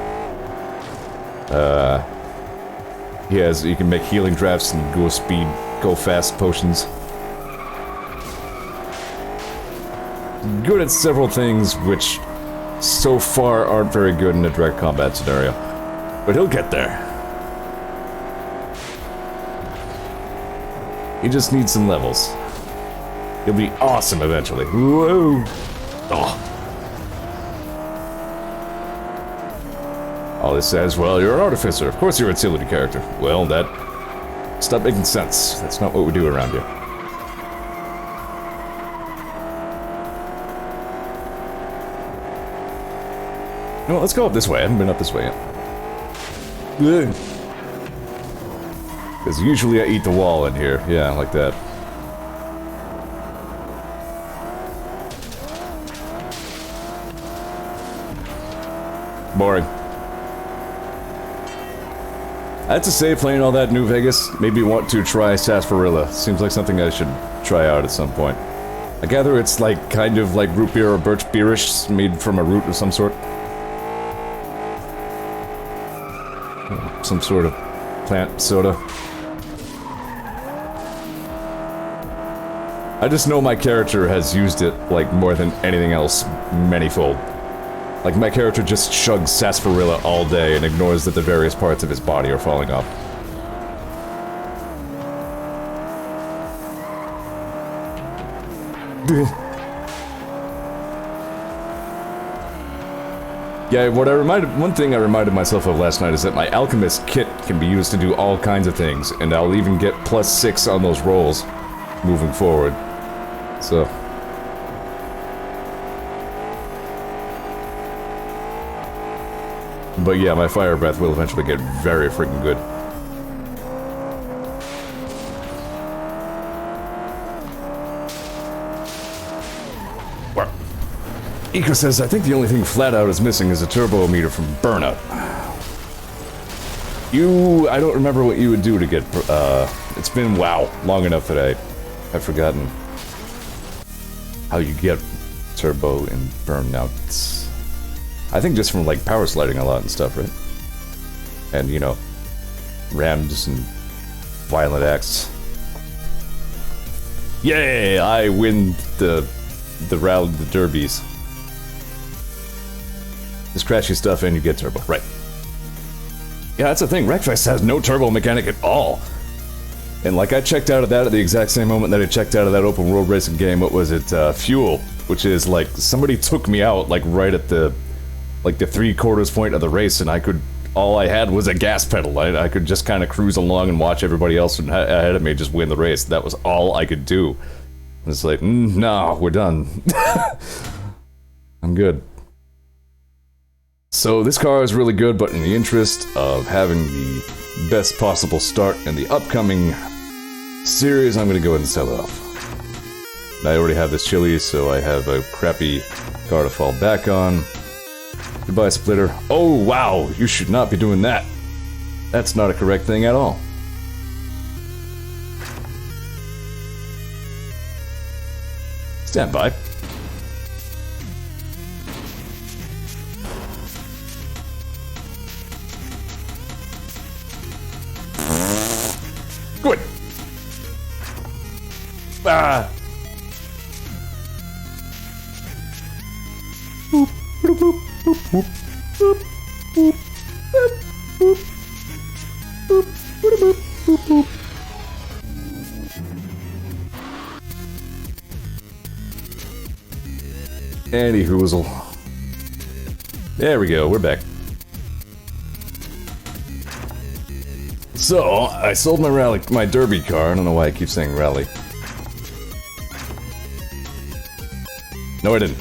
He can make healing drafts and go fast potions. Good at several things which, so far, aren't very good in a direct combat scenario. But he'll get there. He just needs some levels. He'll be awesome eventually. Whoa! Oh. All this says, well, you're an artificer. Of course you're a utility character. Well, that... Stop making sense. That's not what we do around here. No, let's go up this way. I haven't been up this way yet. Because usually I eat the wall in here. Yeah, like that. Boring. I have to say, playing all that New Vegas made me want to try sarsaparilla. Seems like something I should try out at some point. I gather it's like, kind of like root beer or birch beerish, made from a root of some sort. Some sort of plant soda. I just know my character has used it, like, more than anything else, manyfold. Like, my character just chugs sarsaparilla all day and ignores that the various parts of his body are falling off. Yeah, one thing I reminded myself of last night is that my alchemist kit can be used to do all kinds of things, and I'll even get +6 on those rolls moving forward. So... But yeah, my fire breath will eventually get very freaking good. Well, Eco says, I think the only thing FlatOut is missing is a turbo meter from Burnout. I don't remember what you would do to get, it's been, wow, long enough that I've forgotten how you get turbo in Burnout. I think just from, like, power sliding a lot and stuff, right? And, you know, rams and violent acts. Yay! I win the rally, the derbies. Just crashy stuff and you get turbo, right. Yeah, that's the thing, Wreckfest has no turbo mechanic at all. And, like, I checked out of that at the exact same moment that I checked out of that open world racing game. What was it? Fuel. Which is, like, somebody took me out, like, right at the... like the 3/4 point of the race, and all I had was a gas pedal. I could just kind of cruise along and watch everybody else ahead of me just win the race. That was all I could do. It's like, no, we're done. I'm good. So this car is really good, but in the interest of having the best possible start in the upcoming series, I'm gonna go ahead and sell it off. And I already have this Chili, so I have a crappy car to fall back on. Goodbye, Splitter. Oh, wow, you should not be doing that. That's not a correct thing at all. Stand by. Good. Ah. Boop, boop, boop. Boop, boop, boop, boop, boop, boop, boop, boop, boop. Andy Hoozle. There we go, we're back. So, I sold my derby car. I don't know why I keep saying rally. No, I didn't.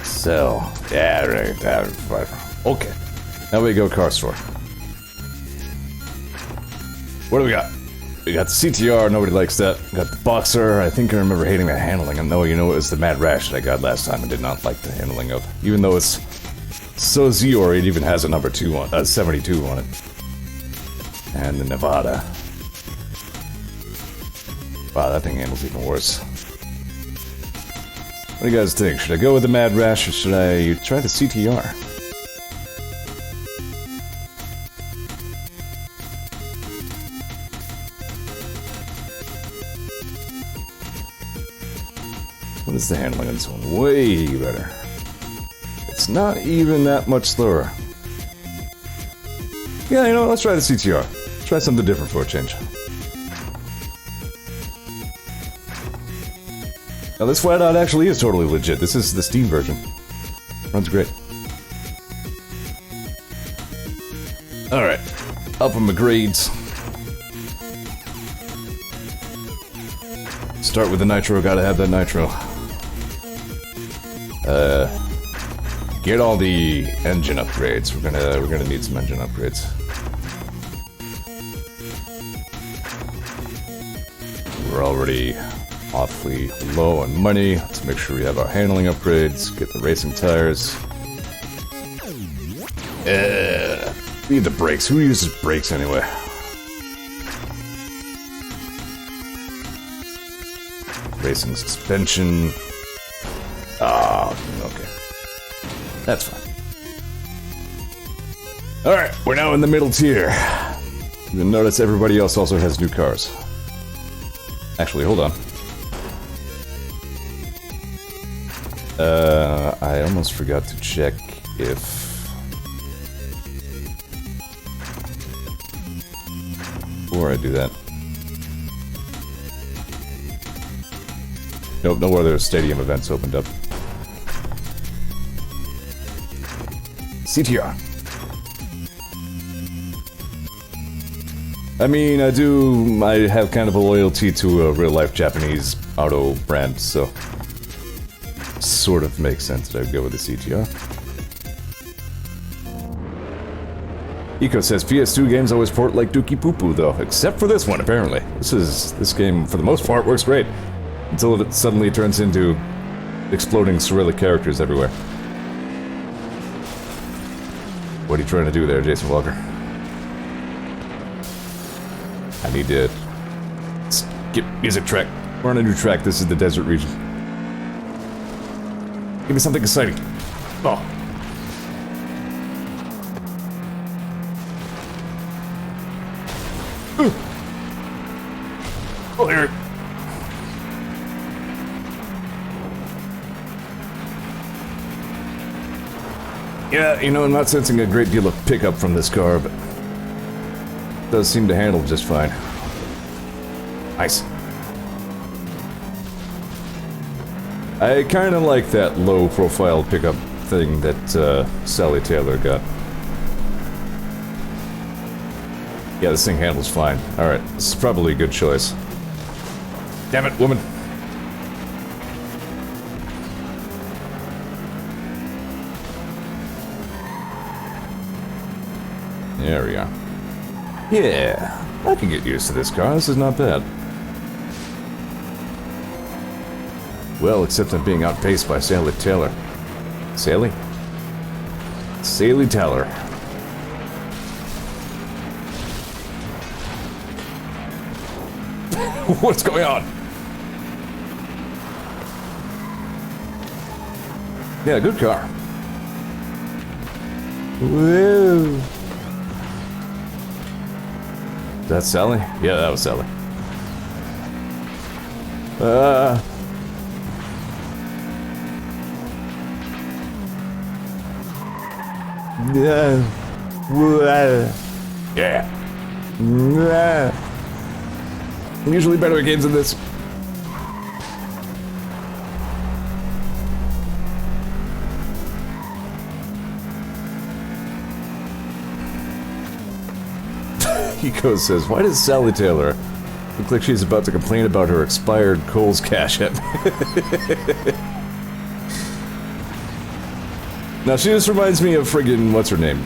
Sell. Yeah, right. Okay. Now we go car store. What do we got? We got the CTR, nobody likes that. We got the Boxer, I think I remember hating the handling. And no, you know, it was the Mad Rash that I got last time I did not like the handling of. Even though it's so Zeor, it even has a number 72 on it. And the Nevada. Wow, that thing handles even worse. What do you guys think? Should I go with the Mad Rash or should I try the CTR? What is the handling on this one? Way better. It's not even that much slower. Yeah, you know, let's try the CTR. Try something different for a change. Now this FlatOut actually is totally legit. This is the Steam version. Runs great. Alright. Up on my grades. Start with the nitro, gotta have that nitro. Get all the engine upgrades. We're gonna need some engine upgrades. We're already awfully low on money. Let's make sure we have our handling upgrades. Get the racing tires. Need the brakes. Who uses brakes anyway? Racing suspension. Ah, okay. That's fine. Alright, we're now in the middle tier. You'll notice everybody else also has new cars. Actually, hold on. I almost forgot to check if... Before I do that. Nope, no other stadium events opened up. CTR. I mean, I have kind of a loyalty to a real-life Japanese auto brand, so... Sort of makes sense that I'd go with the CTR. Eco says PS2 games always port like Dookie Poo Poo, though, except for this one, apparently. This game, for the most part, works great. Until it suddenly turns into exploding Cyrillic characters everywhere. What are you trying to do there, Jason Walker? I need to skip music track. We're on a new track. This is the desert region. Give me something exciting. Oh. Oh, there. Yeah, you know, I'm not sensing a great deal of pickup from this car, but it does seem to handle just fine. Nice. I kind of like that low-profile pickup thing that Sally Taylor got. Yeah, this thing handles fine. Alright, this is probably a good choice. Damn it, woman! There we are. Yeah, I can get used to this car. This is not bad. Well, except I'm being outpaced by Sally Taylor. Sally? Sally Taylor. What's going on? Yeah, good car. Whoa. Is that Sally? Yeah, that was Sally. Yeah. I'm usually better at games than this. Hiko says, why does Sally Taylor look like she's about to complain about her expired Kohl's Cash at me? Now, she just reminds me of friggin' what's her name?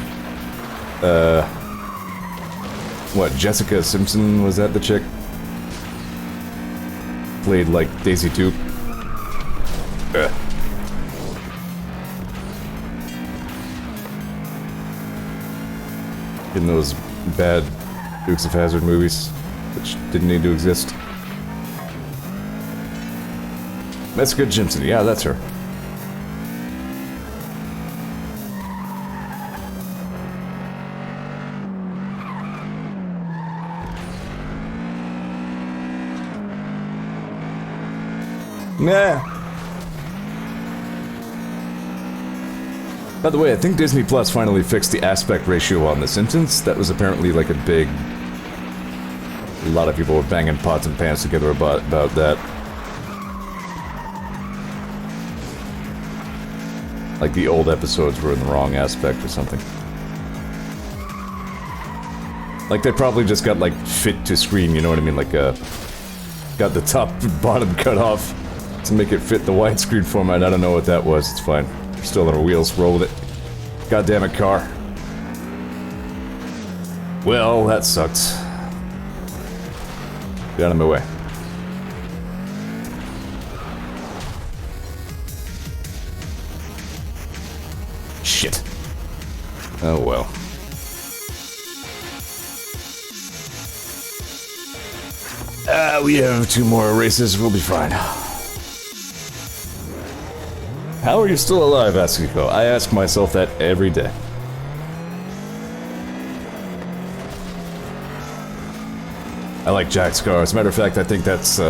What, Jessica Simpson? Was that the chick? Played like Daisy Duke. In those bad Dukes of Hazzard movies, which didn't need to exist. Jessica Simpson, yeah, that's her. Nah. By the way, I think Disney Plus finally fixed the aspect ratio on this instance. That was apparently like a big... A lot of people were banging pots and pans together about that. Like the old episodes were in the wrong aspect or something. Like they probably just got like fit to screen, you know what I mean? Like got the top and bottom cut off to make it fit the widescreen format. I don't know what that was, it's fine. Still on our wheels, roll with it. God damn it, car. Well, that sucked. Get out of my way. Shit. Oh well. We have 2 more races, we'll be fine. How are you still alive, Asukiko? I ask myself that every day. I like Jack's car. As a matter of fact, I think that's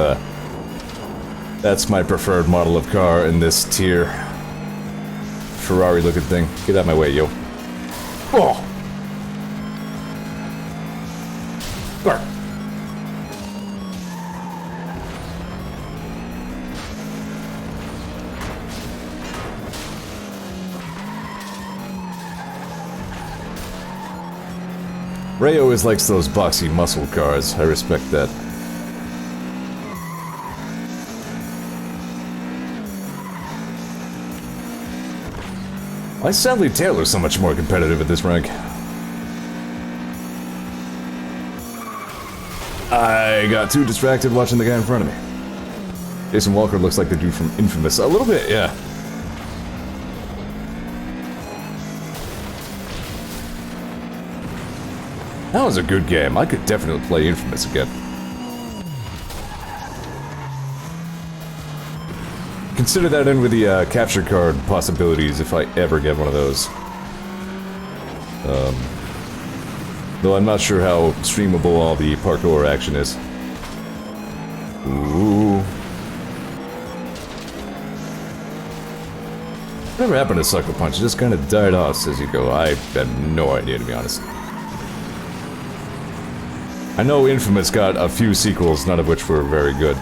my preferred model of car in this tier. Ferrari-looking thing. Get out of my way, yo. Oh! Bark. Ray always likes those boxy muscle cars. I respect that. Why is Sadly Taylor so much more competitive at this rank? I got too distracted watching the guy in front of me. Jason Walker looks like the dude from Infamous. A little bit, yeah. That was a good game. I could definitely play Infamous again. Consider that in with the capture card possibilities if I ever get one of those. Though I'm not sure how streamable all the parkour action is. Ooh. Whatever happened to Sucker Punch? It just kind of died off as you go. I have no idea, to be honest. I know Infamous got a few sequels, none of which were very good.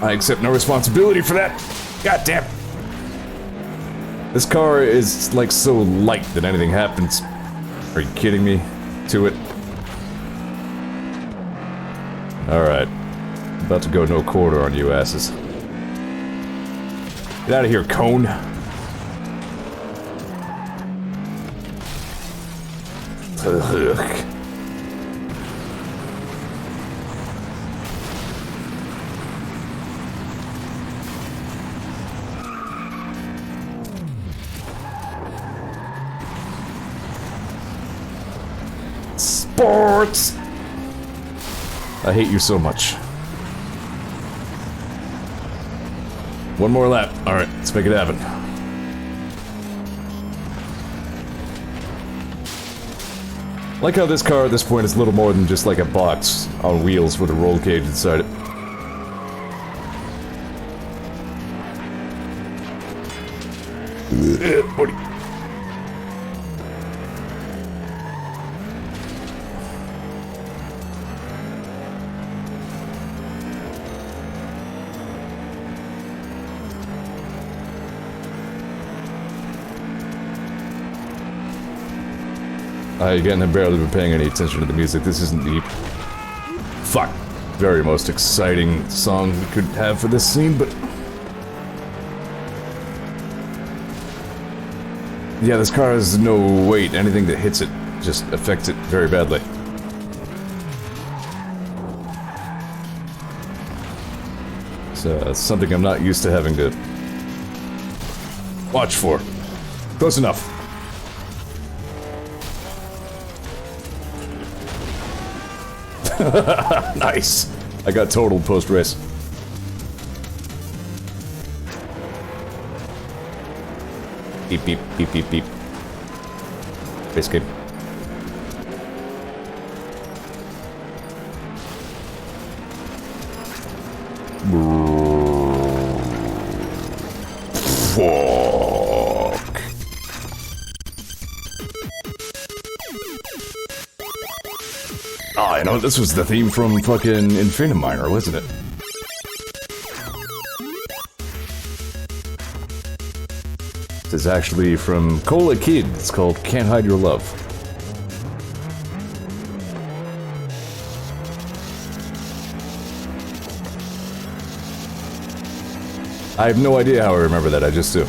I accept no responsibility for that. God damn. This car is like so light that anything happens. Are you kidding me? To it. Alright. About to go no quarter on you asses. Get out of here, cone. Ugh. Sports! I hate you so much. One more lap. Alright, let's make it happen. Like how this car at this point is little more than just like a box on wheels with a roll cage inside it. Buddy. Again, I've barely been paying any attention to the music. This isn't the... very most exciting song we could have for this scene, but... Yeah, this car has no weight. Anything that hits it just affects it very badly. It's something I'm not used to having to... watch for. Close enough. Nice. I got totaled post-race. Beep, beep, beep, beep, beep. Race game. Oh, you know, this was the theme from fucking Infiniminer, wasn't it? This is actually from Cola Kid. It's called Can't Hide Your Love. I have no idea how I remember that, I just do.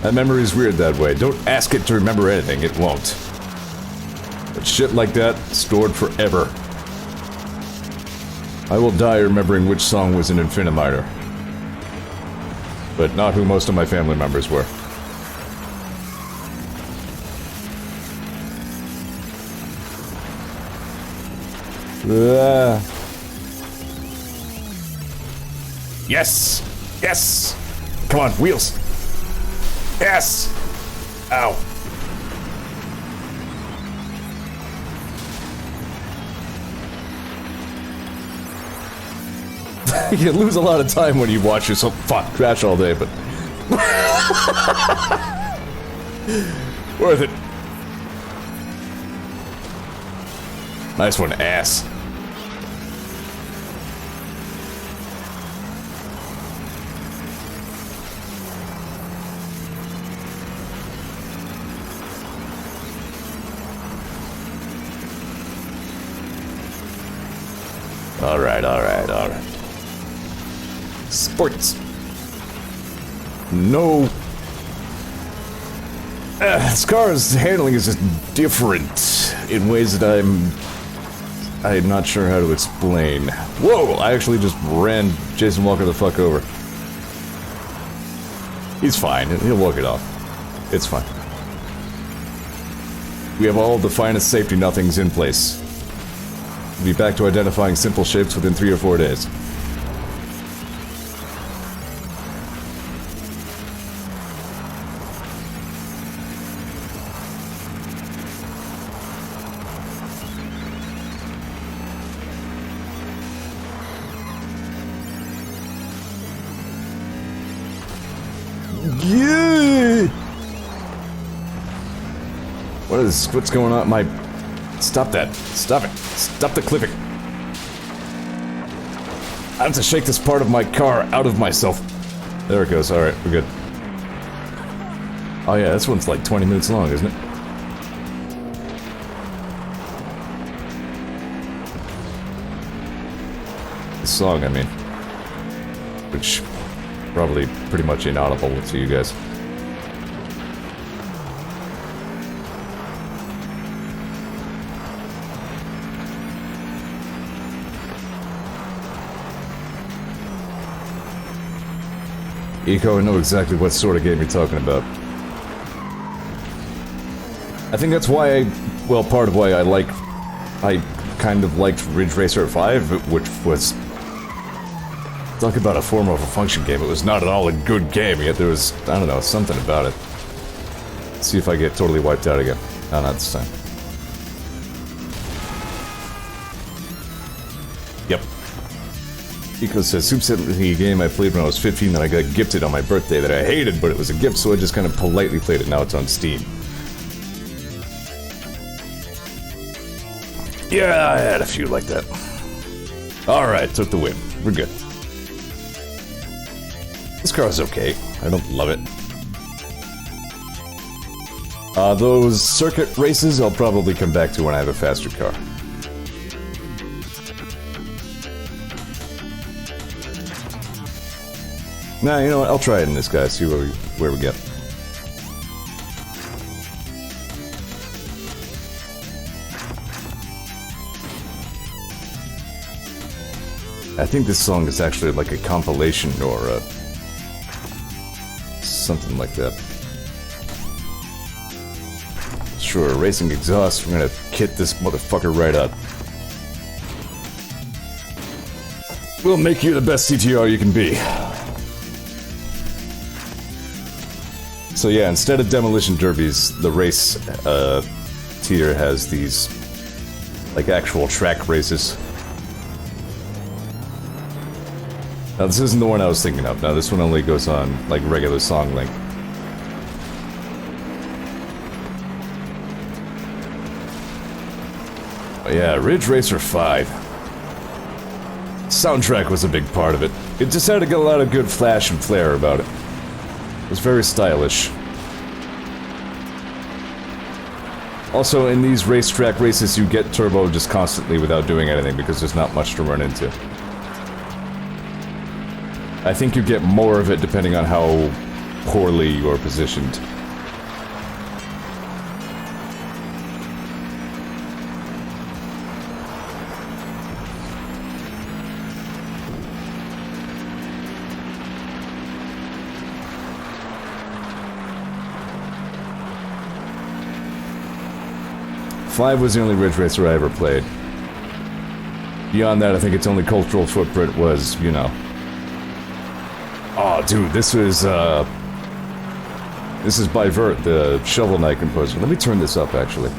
That memory's weird that way. Don't ask it to remember anything, it won't. But shit like that, stored forever. I will die remembering which song was in Infiniminer. But not who most of my family members were. Yes! Yes! Come on, wheels! Yes! Ow. You lose a lot of time when you watch yourself crash all day, but... worth it. Nice one, ass. Alright. Sports. No. This car's handling is just different in ways that I'm not sure how to explain. Whoa! I actually just ran Jason Walker the fuck over. He's fine. He'll walk it off. It's fine. We have all the finest safety nothings in place. We'll be back to identifying simple shapes within 3 or 4 days. Yeah! What's going on? Stop that. Stop it. Stop the clipping. I have to shake this part of my car out of myself. There it goes. Alright, we're good. Oh yeah, this one's like 20 minutes long, isn't it? The song, I mean. Which, probably pretty much inaudible to you guys. Eco, I know exactly what sort of game you're talking about. I think that's why part of why I kind of liked Ridge Racer 5, which was... talk about a form of a function game. It was not at all a good game, yet there was, I don't know, something about it. Let's see if I get totally wiped out again. No, not this time. Yep. Eco says, Soup sent me a game I played when I was 15 that I got gifted on my birthday that I hated, but it was a gift, so I just kind of politely played it. Now it's on Steam. Yeah, I had a few like that. Alright, took the win. We're good. This car's okay. I don't love it. Those circuit races I'll probably come back to when I have a faster car. Nah, you know what? I'll try it in this guy, see where we get. I think this song is actually like a compilation or something like that. Sure, racing exhaust, we're gonna kit this motherfucker right up. We'll make you the best CTR you can be. So yeah, instead of demolition derbies, the race tier has these Like actual track races. Now this isn't the one I was thinking of. Now this one only goes on, like, regular song length. Oh yeah, Ridge Racer 5. Soundtrack was a big part of it. It just had a lot of good flash and flare about it. It was very stylish. Also, in these racetrack races, you get turbo just constantly without doing anything because there's not much to run into. I think you get more of it depending on how poorly you're positioned. Five was the only Ridge Racer I ever played. Beyond that, I think its only cultural footprint was, you know... Oh, dude, this is by Vert, the Shovel Knight composer. Let me turn this up, actually.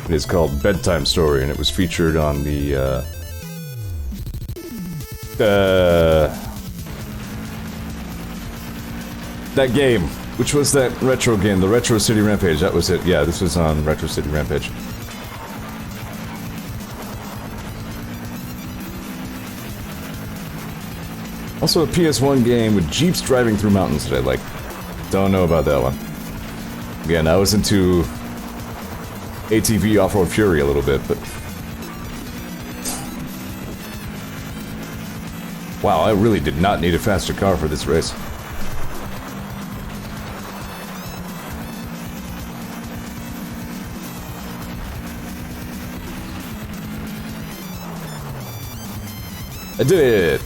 It is called Bedtime Story, and it was featured on the, that game. Which was that retro game, the Retro City Rampage, that was it. Yeah, this was on Retro City Rampage. Also a PS1 game with jeeps driving through mountains that I like. Don't know about that one. Again, I was into ATV Off-Road Fury a little bit, but... Wow, I really did not need a faster car for this race. I did it!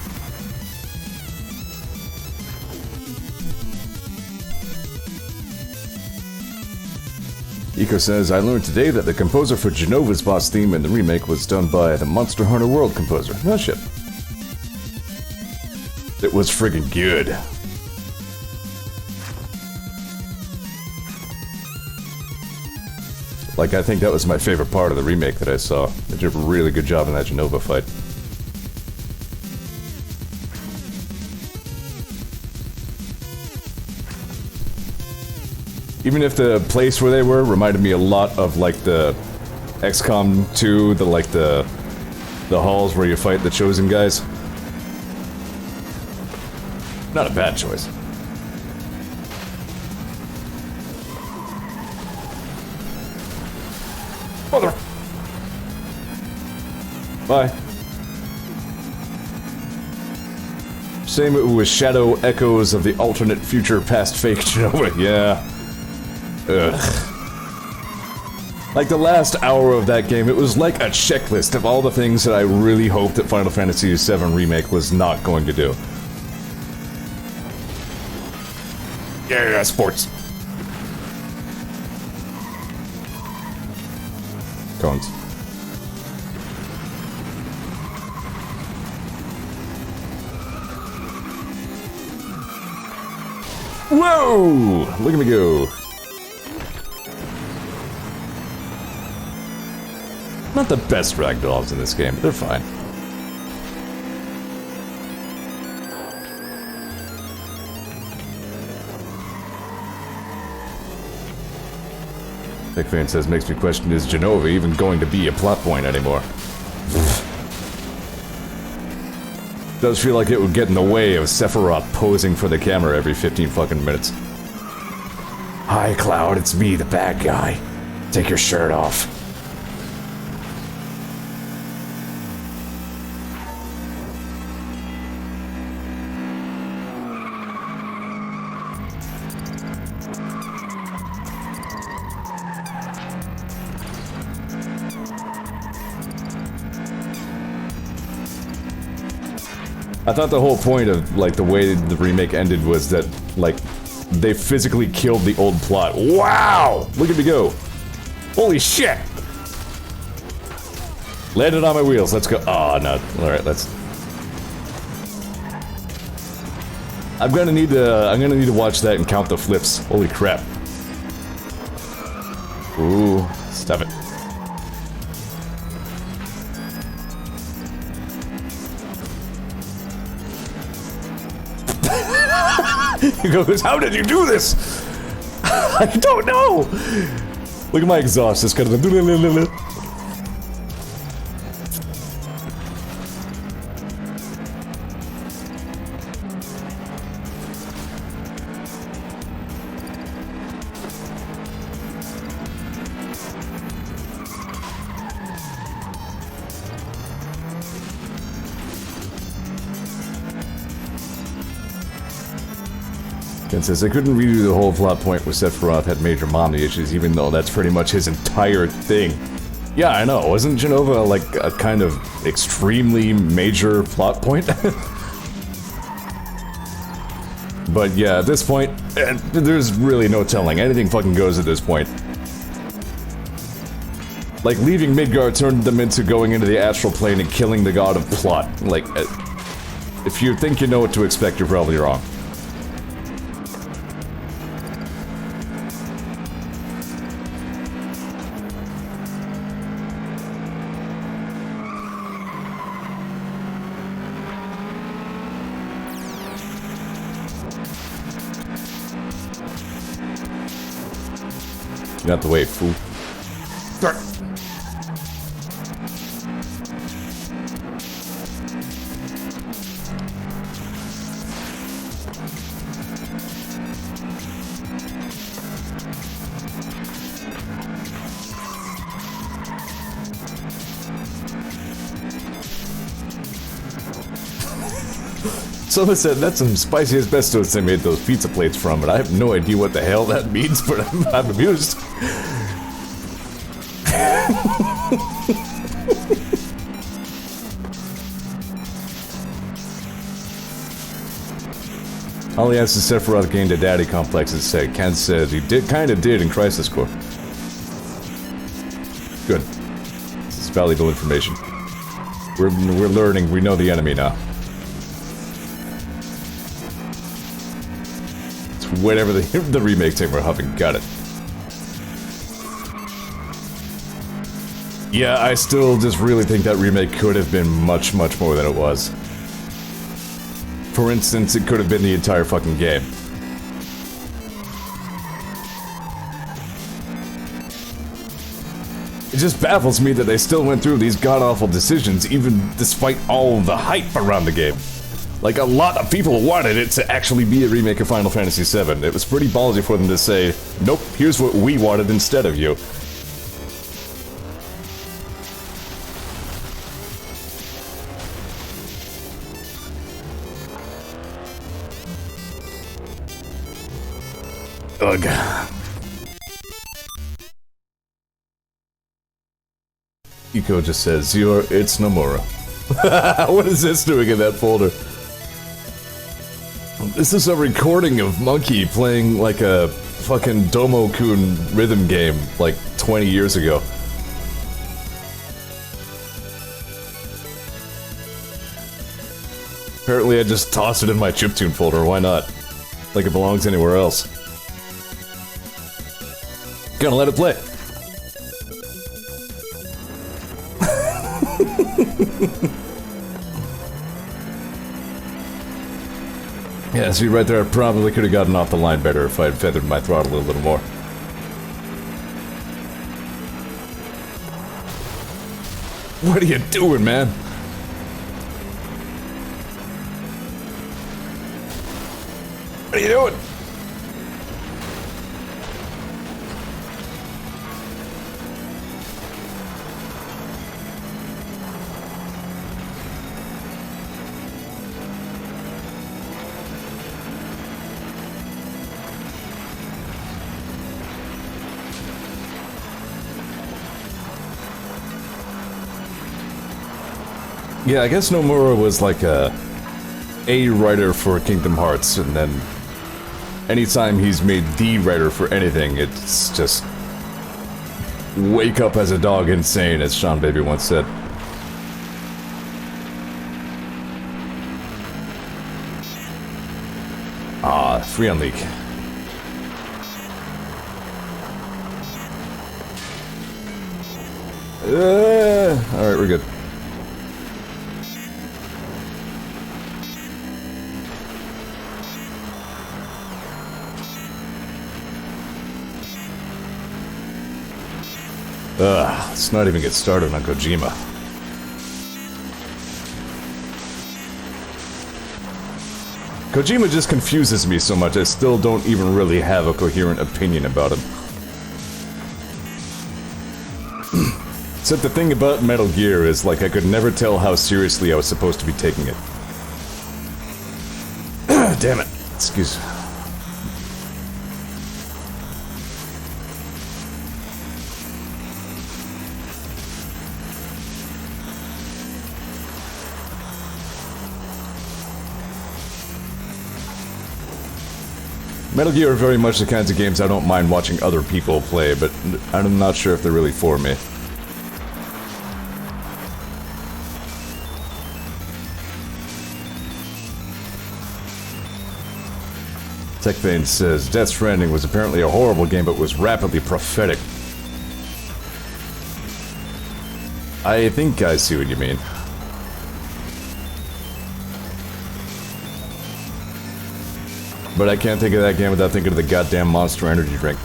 Eco says, I learned today that the composer for Genova's boss theme in the remake was done by the Monster Hunter World composer. No shit. It was friggin' good. Like, I think that was my favorite part of the remake that I saw. They did a really good job in that Genova fight. Even if the place where they were reminded me a lot of, like, the XCOM 2, the halls where you fight the Chosen guys. Not a bad choice. Mother... Bye. Same it was Shadow Echoes of the alternate future past fake Genova, yeah. Ugh. Like the last hour of that game, it was like a checklist of all the things that I really hoped that Final Fantasy VII Remake was not going to do. Yeah, sports. Cones. Whoa! Look at me go. Not the best ragdolls in this game, but they're fine. Thickfan says, makes me question, is Genova even going to be a plot point anymore? Does feel like it would get in the way of Sephiroth posing for the camera every 15 fucking minutes. Hi, Cloud, it's me, the bad guy. Take your shirt off. I thought the whole point of, like, the way the remake ended was that, like, they physically killed the old plot. Wow! Look at me go. Holy shit! Landed on my wheels, let's go. Oh, no. Alright, let's... I'm gonna need to watch that and count the flips. Holy crap. Ooh, stop it. He goes, how did you do this? I don't know. Look at my exhaust, it's kind of a... Ken says, I couldn't redo the whole plot point where Sephiroth had major mommy issues, even though that's pretty much his entire thing. Yeah, I know. Wasn't Genova like a kind of extremely major plot point? But yeah, at this point, there's really no telling. Anything fucking goes at this point. Like, leaving Midgard turned them into going into the astral plane and killing the god of plot. Like, if you think you know what to expect, you're probably wrong. Get out the way, fool. Start. Someone said that's some spicy asbestos they made those pizza plates from, and I have no idea what the hell that means, but I'm amused. All he asks is Sephiroth gained a daddy complex and said, Ken says he kinda did in Crisis Core. Good. This is valuable information. We're learning, we know the enemy now. Whatever the remake thing we're huffing, got it. Yeah, I still just really think that remake could have been much, much more than it was. For instance, it could have been the entire fucking game. It just baffles me that they still went through these god-awful decisions, even despite all the hype around the game. Like, a lot of people wanted it to actually be a remake of Final Fantasy VII. It was pretty ballsy for them to say, nope, here's what we wanted instead of you. Ugh. Eco just says, Zeor, it's Nomura. What is this doing in that folder? This is a recording of Monkey playing like a fucking Domo-kun rhythm game like 20 years ago. Apparently I just tossed it in my chiptune folder, why not? Like it belongs anywhere else. Gonna let it play. Yeah, see right there, I probably could have gotten off the line better if I had feathered my throttle a little more. What are you doing, man? What are you doing? Yeah, I guess Nomura was like a writer for Kingdom Hearts, and then anytime he's made the writer for anything, it's just wake up as a dog insane, as Sean Baby once said. Ah, free on leak. Alright, we're good. Let's not even get started on Kojima. Kojima just confuses me so much, I still don't even really have a coherent opinion about him. Except the thing about Metal Gear is, like, I could never tell how seriously I was supposed to be taking it. Damn it. Excuse me. Metal Gear are very much the kinds of games I don't mind watching other people play, but I'm not sure if they're really for me. TechVane says, Death Stranding was apparently a horrible game, but was rapidly prophetic. I think I see what you mean. But I can't think of that game without thinking of the goddamn Monster Energy drink.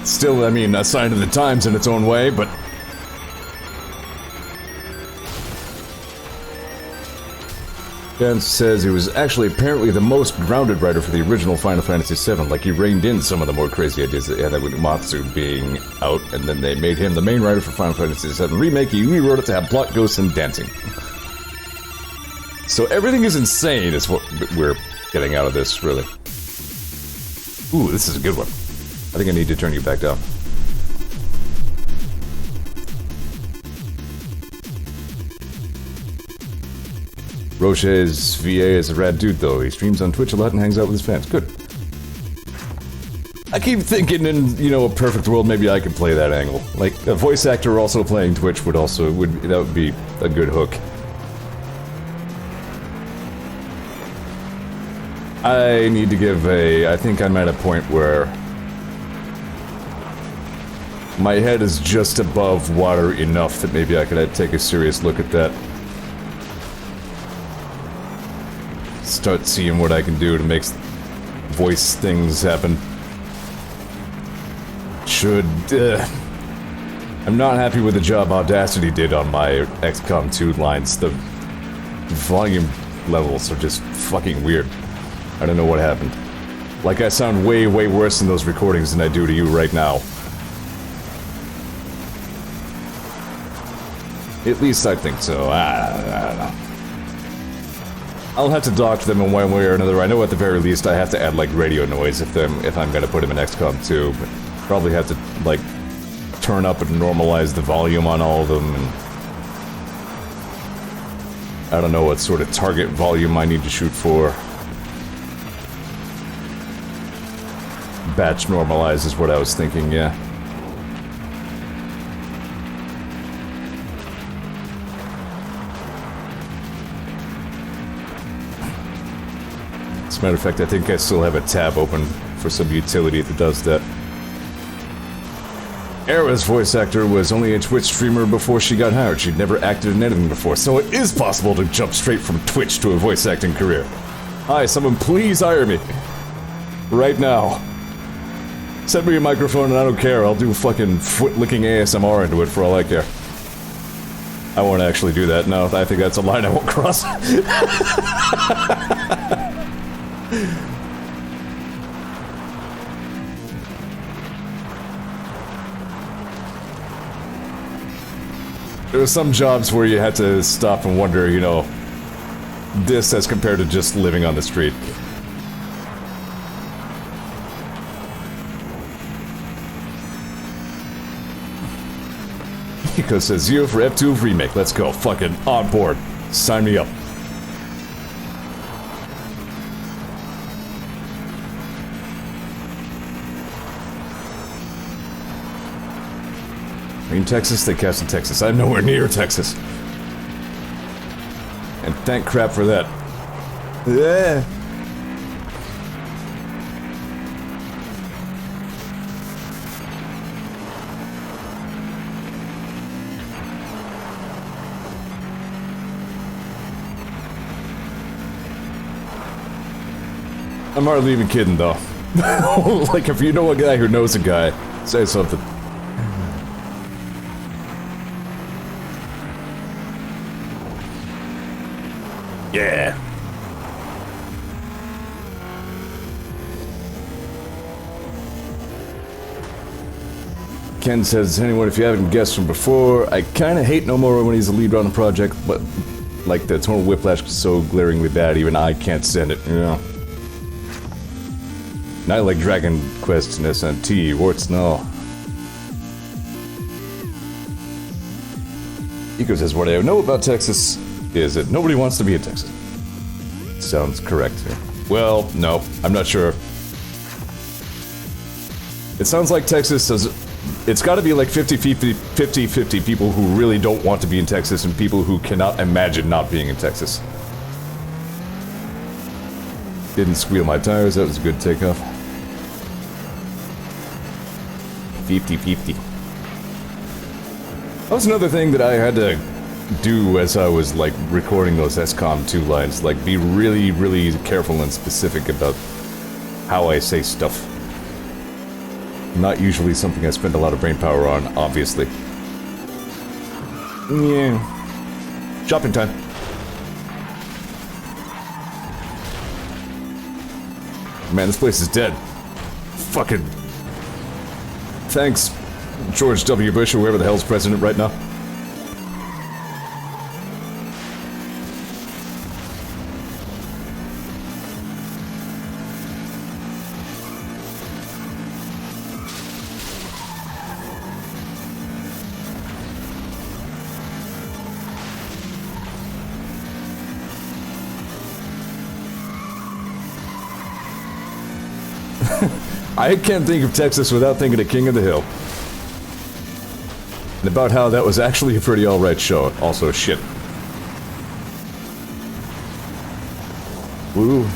Still, I mean, a sign of the times in its own way, but... Dan says he was actually apparently the most grounded writer for the original Final Fantasy VII. Like, he reined in some of the more crazy ideas that he had, like with Matsu being out, and then they made him the main writer for Final Fantasy VII Remake. He rewrote it to have plot, ghosts, and dancing. So everything is insane is what we're getting out of this, really. Ooh, this is a good one. I think I need to turn you back down. Roche's VA is a rad dude, though. He streams on Twitch a lot and hangs out with his fans. Good. I keep thinking in, you know, a perfect world, maybe I could play that angle. Like, a voice actor also playing Twitch would that would be a good hook. I need to give I think I'm at a point where my head is just above water enough that maybe I could take a serious look at that. Start seeing what I can do to make voice things happen. I'm not happy with the job Audacity did on my XCOM 2 lines. The volume levels are just fucking weird. I don't know what happened. Like, I sound way, way worse in those recordings than I do to you right now. At least I think so. I don't know. I'll have to dock them in one way or another. I know at the very least I have to add, like, radio noise if I'm gonna put them in XCOM 2, but probably have to, like, turn up and normalize the volume on all of them, and I don't know what sort of target volume I need to shoot for. Batch normalize is what I was thinking, yeah. As a matter of fact, I think I still have a tab open for some utility that does that. Era's voice actor was only a Twitch streamer before she got hired. She'd never acted in anything before, so it is possible to jump straight from Twitch to a voice acting career. Hi, someone please hire me. Right now. Send me your microphone and I don't care. I'll do fucking foot-licking ASMR into it for all I care. I won't actually do that. No, I think that's a line I won't cross. There were some jobs where you had to stop and wonder, you know, this as compared to just living on the street. Nico says, Zeor for F2 Remake. Let's go. Fucking on board. Sign me up. Are you in Texas? They cast in Texas. I'm nowhere near Texas. And thank crap for that. Yeah. I'm hardly even kidding, though. Like, if you know a guy who knows a guy, say something. Yeah. Ken says, anyone, if you haven't guessed from before, I kinda hate No More when he's the lead on a project, but like the tonal whiplash is so glaringly bad, even I can't stand it, you know. Not like Dragon Quest and SNT, warts no. Eco says, what I know about Texas is that nobody wants to be in Texas. Sounds correct here. Well, no, I'm not sure. It sounds like Texas does. It's got to be like 50-50 people who really don't want to be in Texas and people who cannot imagine not being in Texas. Didn't squeal my tires, that was a good takeoff. 50-50. That was another thing that I had to do as I was like recording those SCOM 2 lines, like be really, really careful and specific about how I say stuff. Not usually something I spend a lot of brain power on, obviously. Yeah. Shopping time. Man, this place is dead. Fucking... Thanks, George W. Bush or whoever the hell's president right now. I can't think of Texas without thinking of King of the Hill. And about how that was actually a pretty alright show. Also, shit. Woo.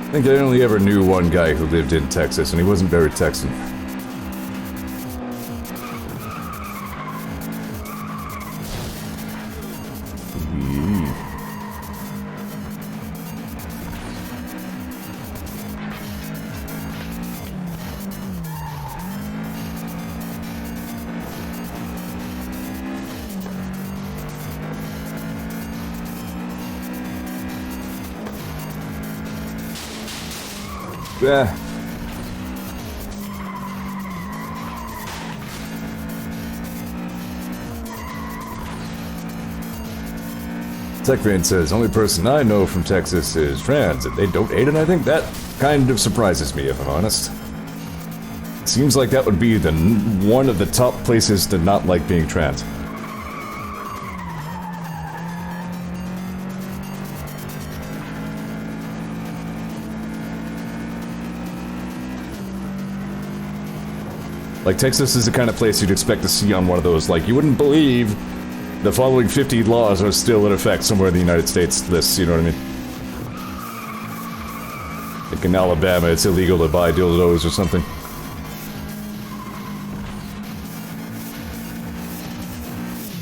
I think I only ever knew one guy who lived in Texas, and he wasn't very Texan. Yeah. TechVan says, only person I know from Texas is trans, and they don't hate it. I think that kind of surprises me, if I'm honest. Seems like that would be the one of the top places to not like being trans. Like, Texas is the kind of place you'd expect to see on one of those, like, you wouldn't believe the following 50 laws are still in effect somewhere in the United States lists, you know what I mean? Like in Alabama, it's illegal to buy dildos or something.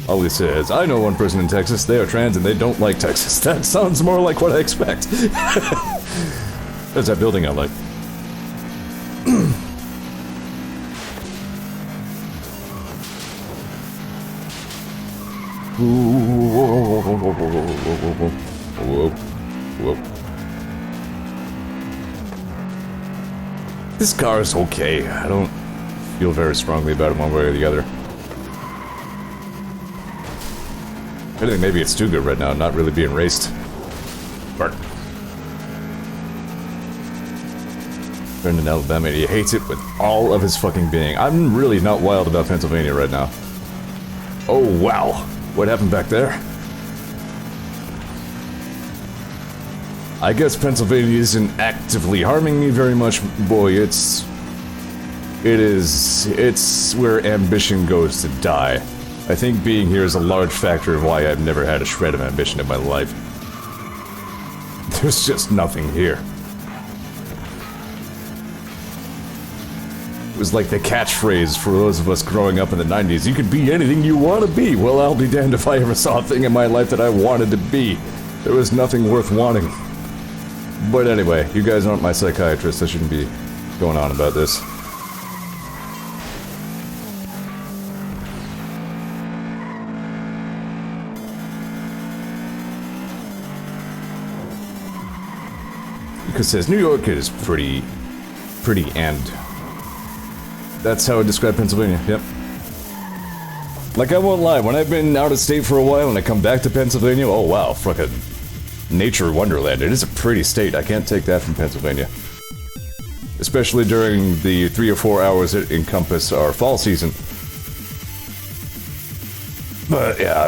Ollie says, I know one person in Texas, they are trans and they don't like Texas. That sounds more like what I expect. There's that building I like. Whoa. This car is okay. I don't feel very strongly about it one way or the other. I think maybe it's too good right now, not really being raced. Bart. Friend in Alabama, he hates it with all of his fucking being. I'm really not wild about Pennsylvania right now. Oh wow. What happened back there? I guess Pennsylvania isn't actively harming me very much. Boy, it's where ambition goes to die. I think being here is a large factor of why I've never had a shred of ambition in my life. There's just nothing here. was like the catchphrase for those of us growing up in the 90s. You could be anything you want to be. Well, I'll be damned if I ever saw a thing in my life that I wanted to be. There was nothing worth wanting. But anyway, you guys aren't my psychiatrist. I shouldn't be going on about this. Because it says New York is pretty, and that's how I describe Pennsylvania. Yep. Like, I won't lie, when I've been out of state for a while and I come back to Pennsylvania, oh wow, fucking nature wonderland. It is a pretty state. I can't take that from Pennsylvania. Especially during the 3 or 4 hours that encompass our fall season. But yeah,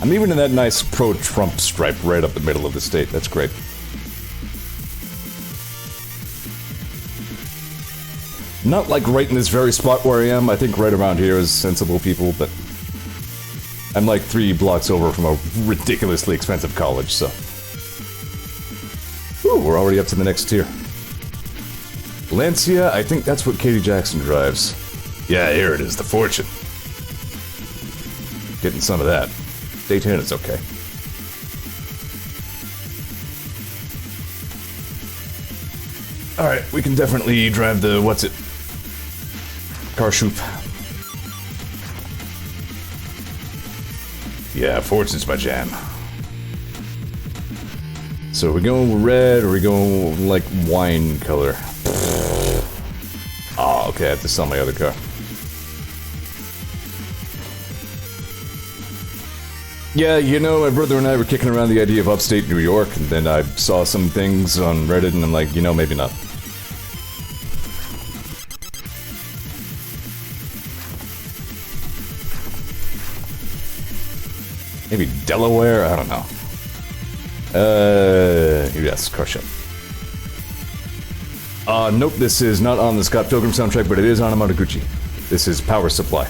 I'm even in that nice pro-Trump stripe right up the middle of the state. That's great. Not like right in this very spot where I am. I think right around here is sensible people, but I'm like 3 blocks over from a ridiculously expensive college, so. Ooh, we're already up to the next tier. Lancia, I think that's what Katie Jackson drives. Yeah, here it is, the Fortune. Getting some of that. Daytona's okay. Alright, we can definitely drive the, what's it? Car Shoop. Yeah, Fortune's my jam. So are we going red or are we going like wine color? Oh, okay, I have to sell my other car. Yeah, you know, my brother and I were kicking around the idea of upstate New York, and then I saw some things on Reddit, and I'm like, you know, maybe not. Maybe Delaware? I don't know. Yes, car shop. Nope, this is not on the Scott Pilgrim soundtrack, but it is on Amadaguchi. This is Power Supply,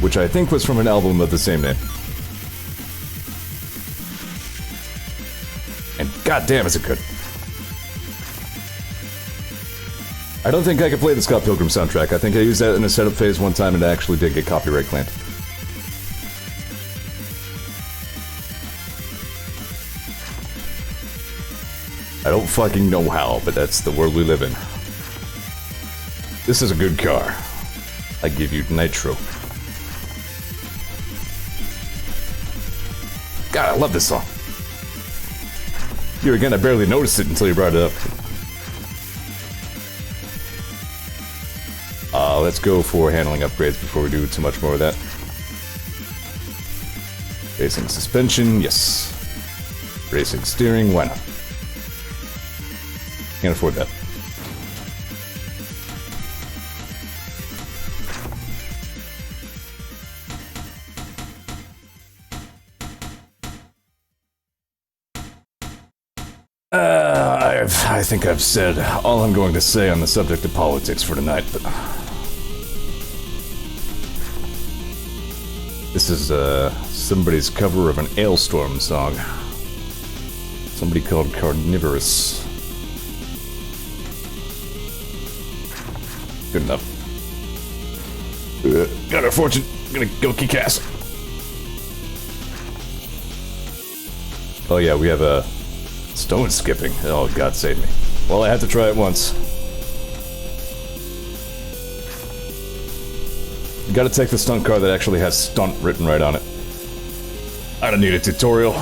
which I think was from an album of the same name. And goddamn, is it good. I don't think I could play the Scott Pilgrim soundtrack. I think I used that in a setup phase one time and it actually did get copyright claimed. I don't fucking know how, but that's the world we live in. This is a good car. I give you nitro. God, I love this song. Here again, I barely noticed it until you brought it up. Let's go for handling upgrades before we do too much more of that. Racing suspension, yes. Racing steering, why not? Can't afford that. I think I've said all I'm going to say on the subject of politics for tonight, but... This is, somebody's cover of an Ailstorm song. Somebody called Carnivorous. Good enough. Got our fortune. Gonna go kick ass. Oh yeah, we have a... Stone skipping. Oh, God save me. Well, I had to try it once. You gotta take the stunt car that actually has stunt written right on it. I don't need a tutorial.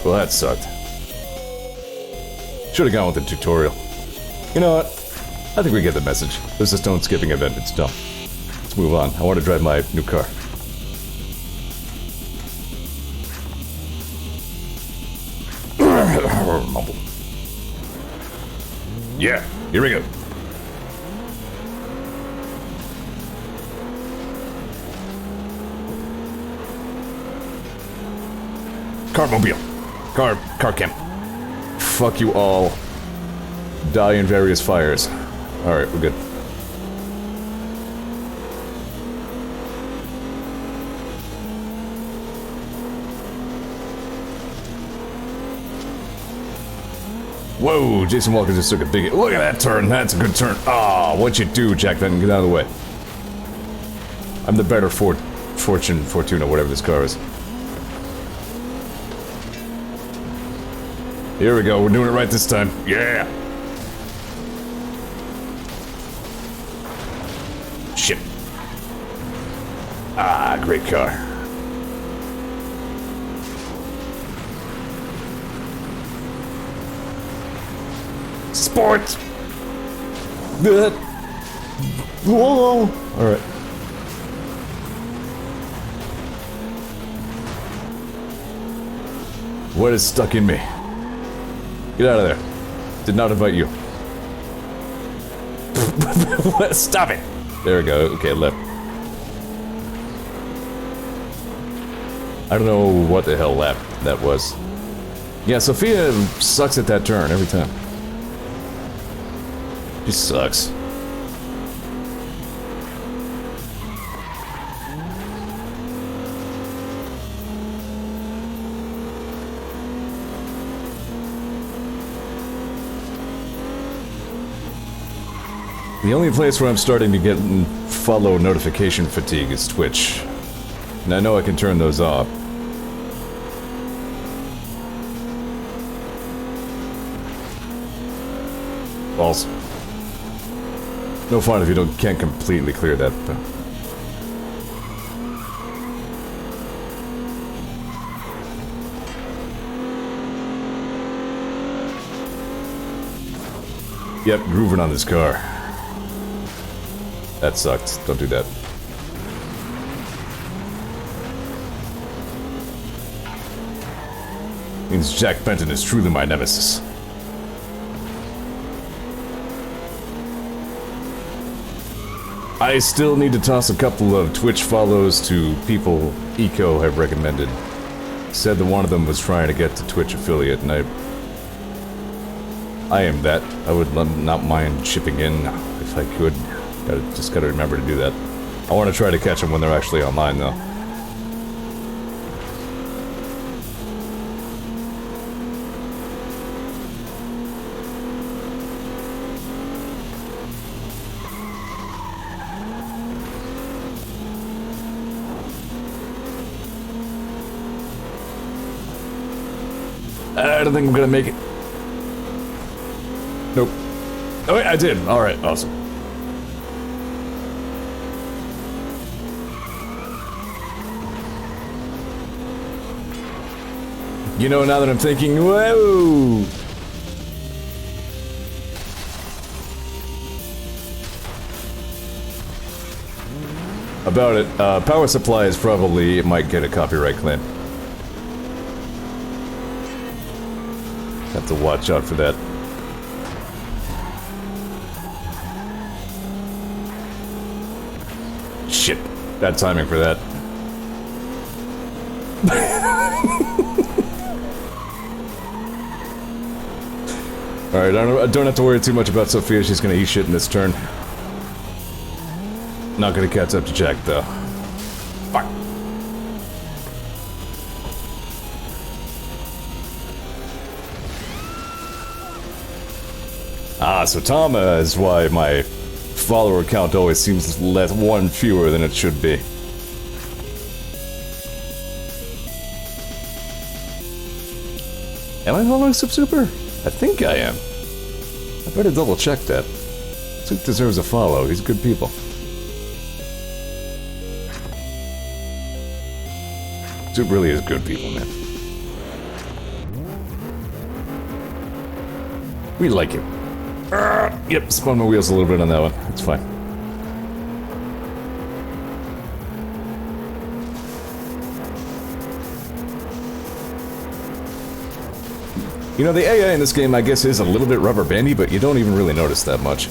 Well, that sucked. Should have gone with the tutorial. You know what? I think we get the message. There's a stone skipping event. It's dumb. Let's move on. I want to drive my new car. Mumble. Yeah, here we go. Carmobile. Car camp. Fuck you all. die in various fires. Alright, we're good. Whoa, Jason Walker just took a big... Look at that turn, that's a good turn. Ah, what'd you do, Jack Benton? Get out of the way. I'm the better Fortuna, whatever this car is. Here we go, we're doing it right this time. Yeah! Shit. Ah, great car. Sports! Whoa! Alright. What is stuck in me? Get out of there. Did not invite you. Stop it! There we go. Okay, left. I don't know what the hell that was. Yeah, Sophia sucks at that turn every time. She sucks. The only place where I'm starting to get follow notification fatigue is Twitch. And I know I can turn those off. False. No fun if you can't completely clear that. Yep, grooving on this car. That sucked. Don't do that. Means Jack Benton is truly my nemesis. I still need to toss a couple of Twitch follows to people Eco have recommended. Said that one of them was trying to get to Twitch affiliate, and I am that. I would not mind chipping in if I could. Just gotta remember to do that. I want to try to catch them when they're actually online, though. I don't think I'm gonna make it. Nope. Oh wait, I did. Alright, awesome. You know, now that I'm thinking, whoa! About it, power supply is probably, it might get a copyright claim. Have to watch out for that. Shit, bad timing for that. Alright, I don't have to worry too much about Sophia, she's gonna eat shit in this turn. Not gonna catch up to Jack, though. Fuck. Ah, so Tom is why my follower count always seems one fewer than it should be. Am I following Super? I think I am. I better double check that. Soup deserves a follow, he's good people. Soup really is good people, man. We like him. Yep, spun my wheels a little bit on that one. It's fine. You know, the AI in this game, I guess, is a little bit rubber bandy, but you don't even really notice that much.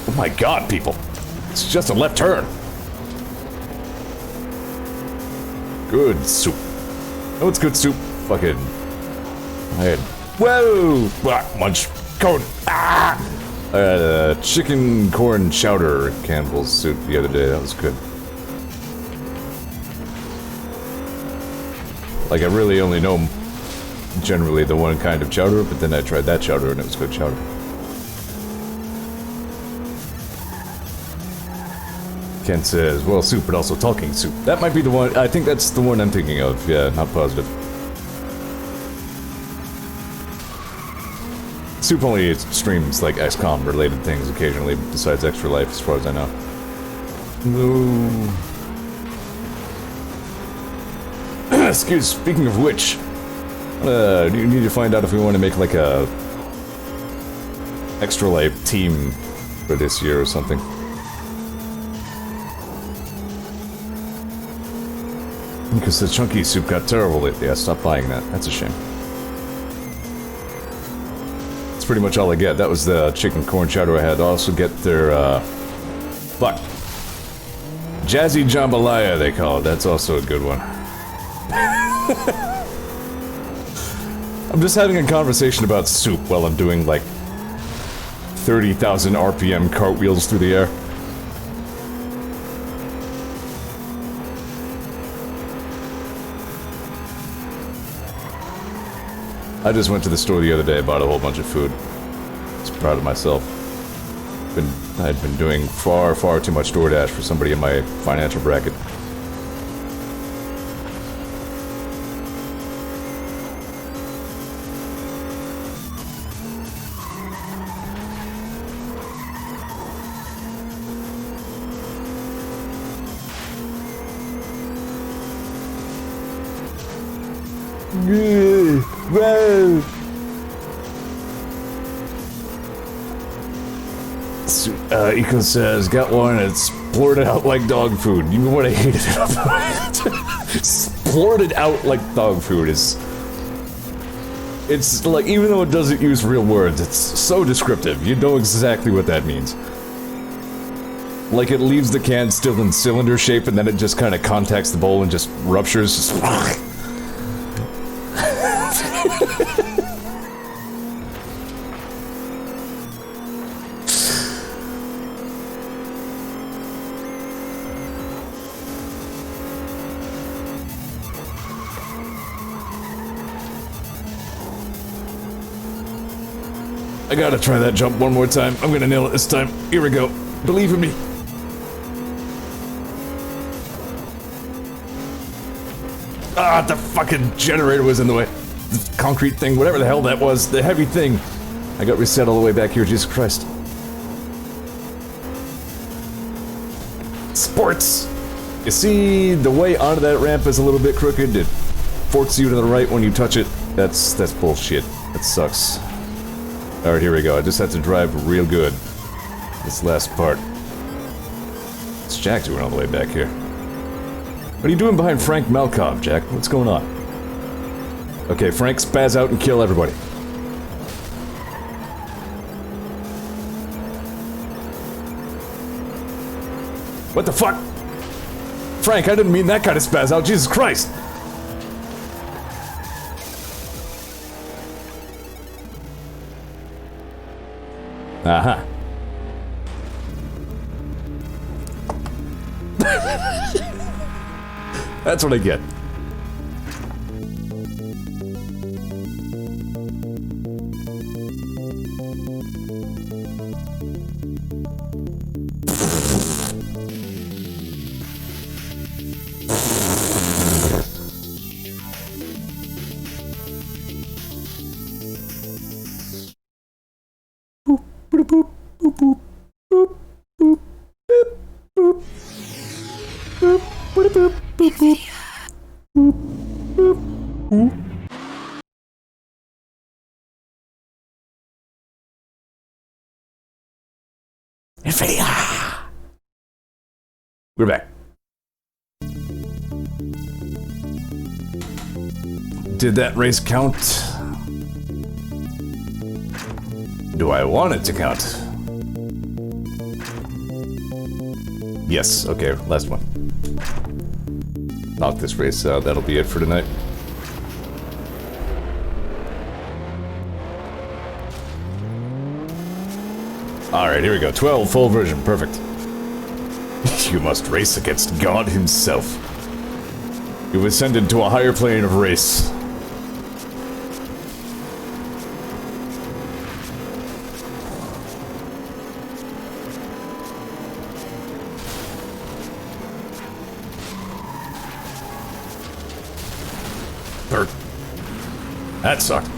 Oh my god, people. It's just a left turn. Good soup. Oh, it's good soup. fucking... I had... Whoa! Munch corn! Ah! I had a chicken corn chowder at Campbell's soup the other day. That was good. Like, I really only know generally the one kind of chowder, but then I tried that chowder and it was good chowder. Ken says, well, soup, but also talking soup. That might be the one, I think that's the one I'm thinking of. Yeah, not positive. Soup only streams, like, XCOM related things occasionally, besides Extra Life, as far as I know. No. Speaking of which, you need to find out if we want to make, like, a Extra Life team for this year or something. Because the chunky soup got terrible lately. I stopped buying that. That's a shame. That's pretty much all I get. That was the chicken corn chowder I had. I also get their, fuck. Jazzy Jambalaya, they call it. That's also a good one. I'm just having a conversation about soup while I'm doing, like, 30,000 RPM cartwheels through the air. I just went to the store the other day, bought a whole bunch of food. I was proud of myself. I'd been doing far, far too much DoorDash for somebody in my financial bracket. Whoa. Eco says, got one, it's splorted out like dog food. You know what I hated it? Splorted out like dog food is... It's like, even though it doesn't use real words, it's so descriptive. You know exactly what that means. Like, it leaves the can still in cylinder shape, and then it just kind of contacts the bowl and just ruptures. Just... I gotta try that jump one more time. I'm gonna nail it this time. Here we go. Believe in me. Ah, the fucking generator was in the way. The concrete thing, whatever the hell that was, the heavy thing. I got reset all the way back here, Jesus Christ. Sports! You see, the way onto that ramp is a little bit crooked. It forks you to the right when you touch it. That's bullshit. That sucks. Alright, here we go. I just have to drive real good. This last part. What's Jack doing all the way back here? What are you doing behind Frank Malkov, Jack? What's going on? Okay, Frank, spaz out and kill everybody. What the fuck? Frank, I didn't mean that kind of spaz out. Jesus Christ! Aha. That's what I get. Nvidia! We're back. Did that race count? Do I want it to count? Yes, okay, last one. Knock this race out, that'll be it for tonight. Alright, here we go. 12, full version. Perfect. You must race against God himself. You ascended to a higher plane of race. Third. That sucked.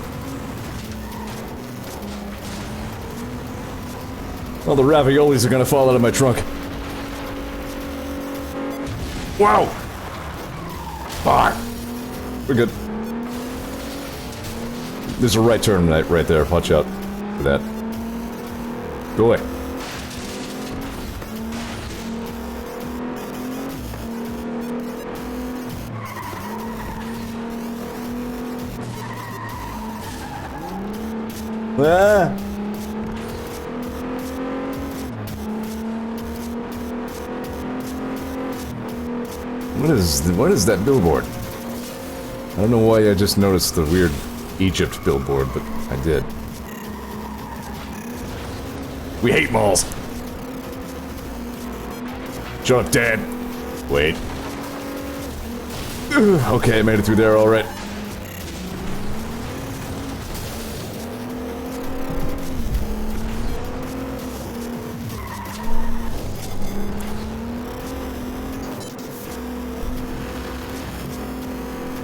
Well, the raviolis are gonna fall out of my trunk. Wow! Fuck! We're good. There's a right turn right there. Watch out for that. Go away. Ah! What is that billboard? I don't know why I just noticed the weird Egypt billboard, but I did. We hate malls. Junk Dad. Wait. Okay, I made it through there all right.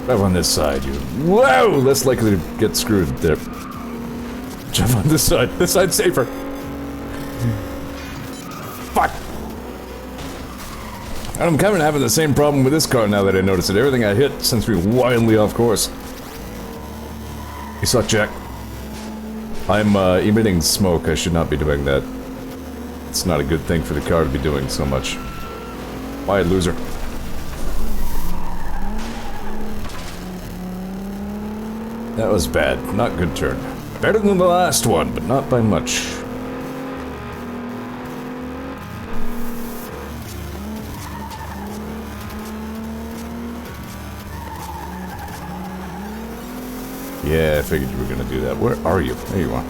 Drive on this side, you. Whoa! Less likely to get screwed there. Jump on this side. This side's safer. Fuck! I'm kind of having the same problem with this car now that I notice it. Everything I hit sends me wildly off course. You suck, Jack. I'm emitting smoke. I should not be doing that. It's not a good thing for the car to be doing so much. Why, loser? That was bad. Not good turn. Better than the last one, but not by much. Yeah, I figured you were gonna do that. Where are you? There you are.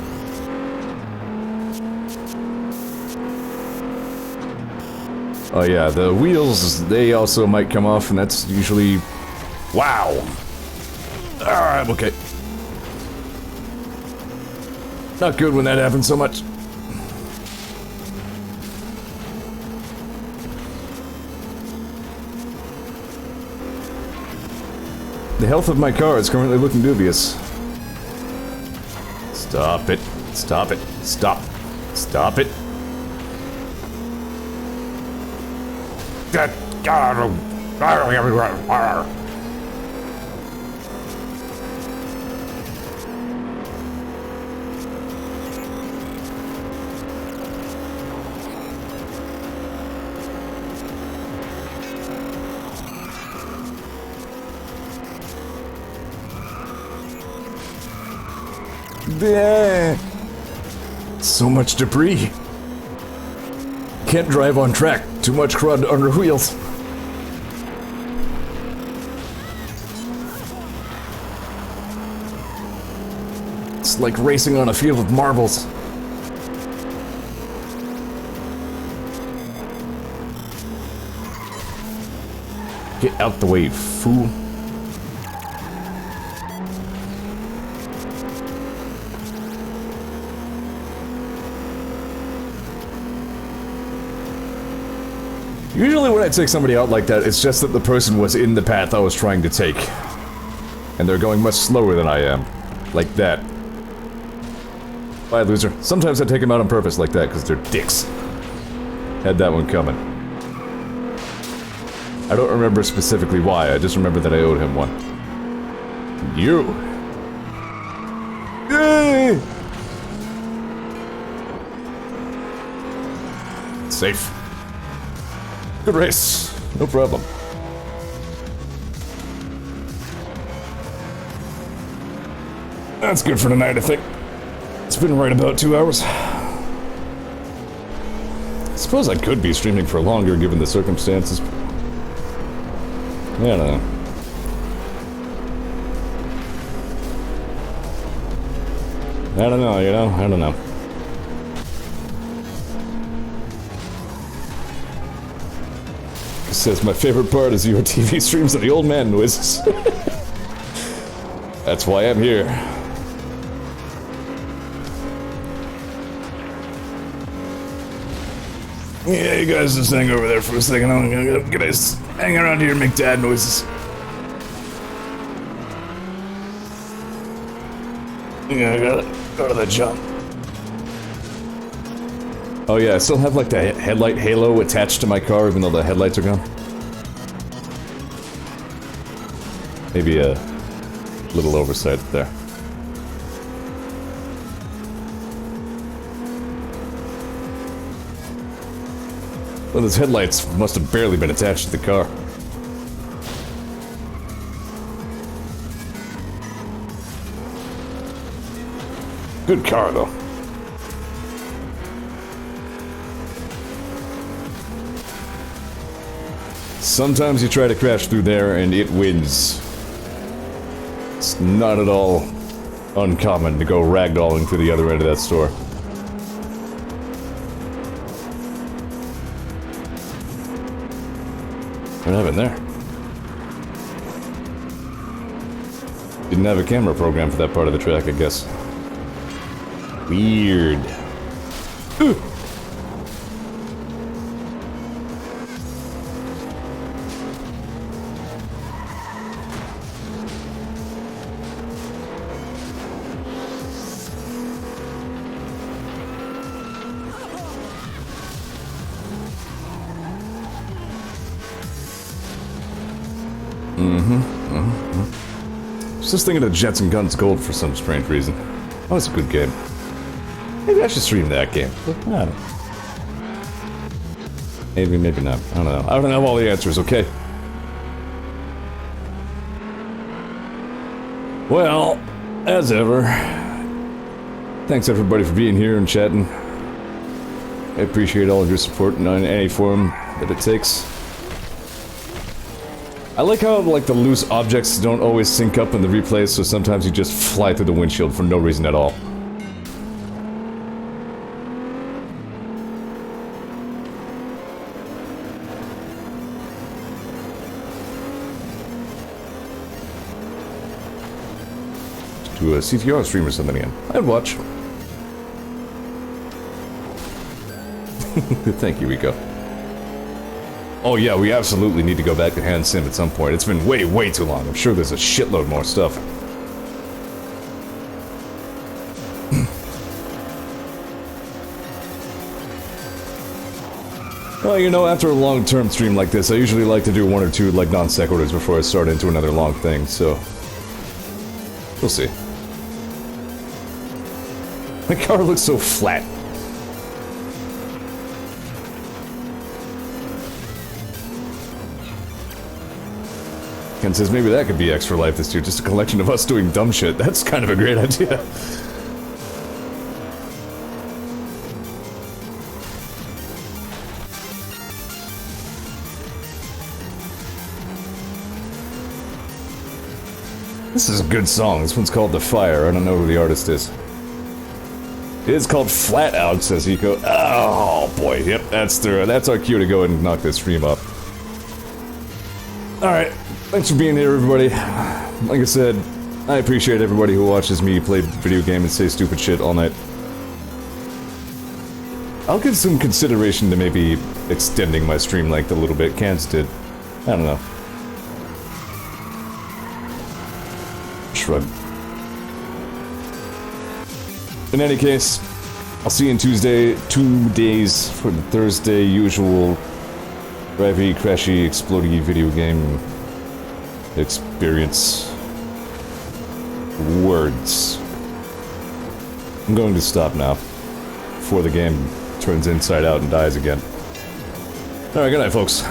Oh yeah, the wheels, they also might come off, and that's usually... Wow! Alright, okay. Not good when that happens so much. The health of my car is currently looking dubious. Stop it. Stop it. Stop. Stop it. So much debris. Can't drive on track. Too much crud under wheels. It's like racing on a field of marbles. Get out the way, fool. Usually when I take somebody out like that, it's just that the person was in the path I was trying to take. And they're going much slower than I am. Like that. Bye, loser. Sometimes I take them out on purpose like that, because they're dicks. Had that one coming. I don't remember specifically why, I just remember that I owed him one. You! Yay! Safe. Good race. No problem. That's good for tonight, I think. It's been right about 2 hours. I suppose I could be streaming for longer given the circumstances. I don't know. I don't know, you know? I don't know. He says, my favorite part is your TV streams and the old man noises. That's why I'm here. Yeah, you guys just hang over there for a second. I'm gonna hang around here and make dad noises. Yeah, I gotta go to the jump. Oh yeah, I still have like the headlight halo attached to my car even though the headlights are gone. Maybe a little oversight there. Well, those headlights must have barely been attached to the car. Good car, though. Sometimes you try to crash through there and it wins. It's not at all uncommon to go ragdolling through the other end of that store. What happened there? Didn't have a camera program for that part of the track, I guess. Weird. Ooh. Just thinking of Jets and Guns Gold for some strange reason. That was a good game. Maybe I should stream that game. I don't know. Maybe, maybe not. I don't know. I don't have all the answers, okay? Well, as ever, thanks everybody for being here and chatting. I appreciate all of your support in any form that it takes. I like how, like, the loose objects don't always sync up in the replays, so sometimes you just fly through the windshield for no reason at all. Do a CTR stream or something again. I'd watch. Thank you, Rico. Oh yeah, we absolutely need to go back to hand sim at some point. It's been way, way too long. I'm sure there's a shitload more stuff. Well, you know, after a long-term stream like this, I usually like to do one or two, like, non-sequiturs before I start into another long thing, so... we'll see. My car looks so flat. Ken says maybe that could be Extra Life this year, just a collection of us doing dumb shit. That's kind of a great idea. This is a good song. This one's called The Fire. I don't know who the artist is. It is called FlatOut, says Eco. Oh boy, yep, that's our cue to go and knock this stream up. Alright, thanks for being here, everybody. Like I said, I appreciate everybody who watches me play video game and say stupid shit all night. I'll give some consideration to maybe extending my stream length a little bit. Cans did. I don't know. Shrug. In any case, I'll see you on Tuesday, 2 days for the Thursday usual drivey, crashy, explodey video game experience. Words. I'm going to stop now, before the game turns inside out and dies again. Alright, good night, folks.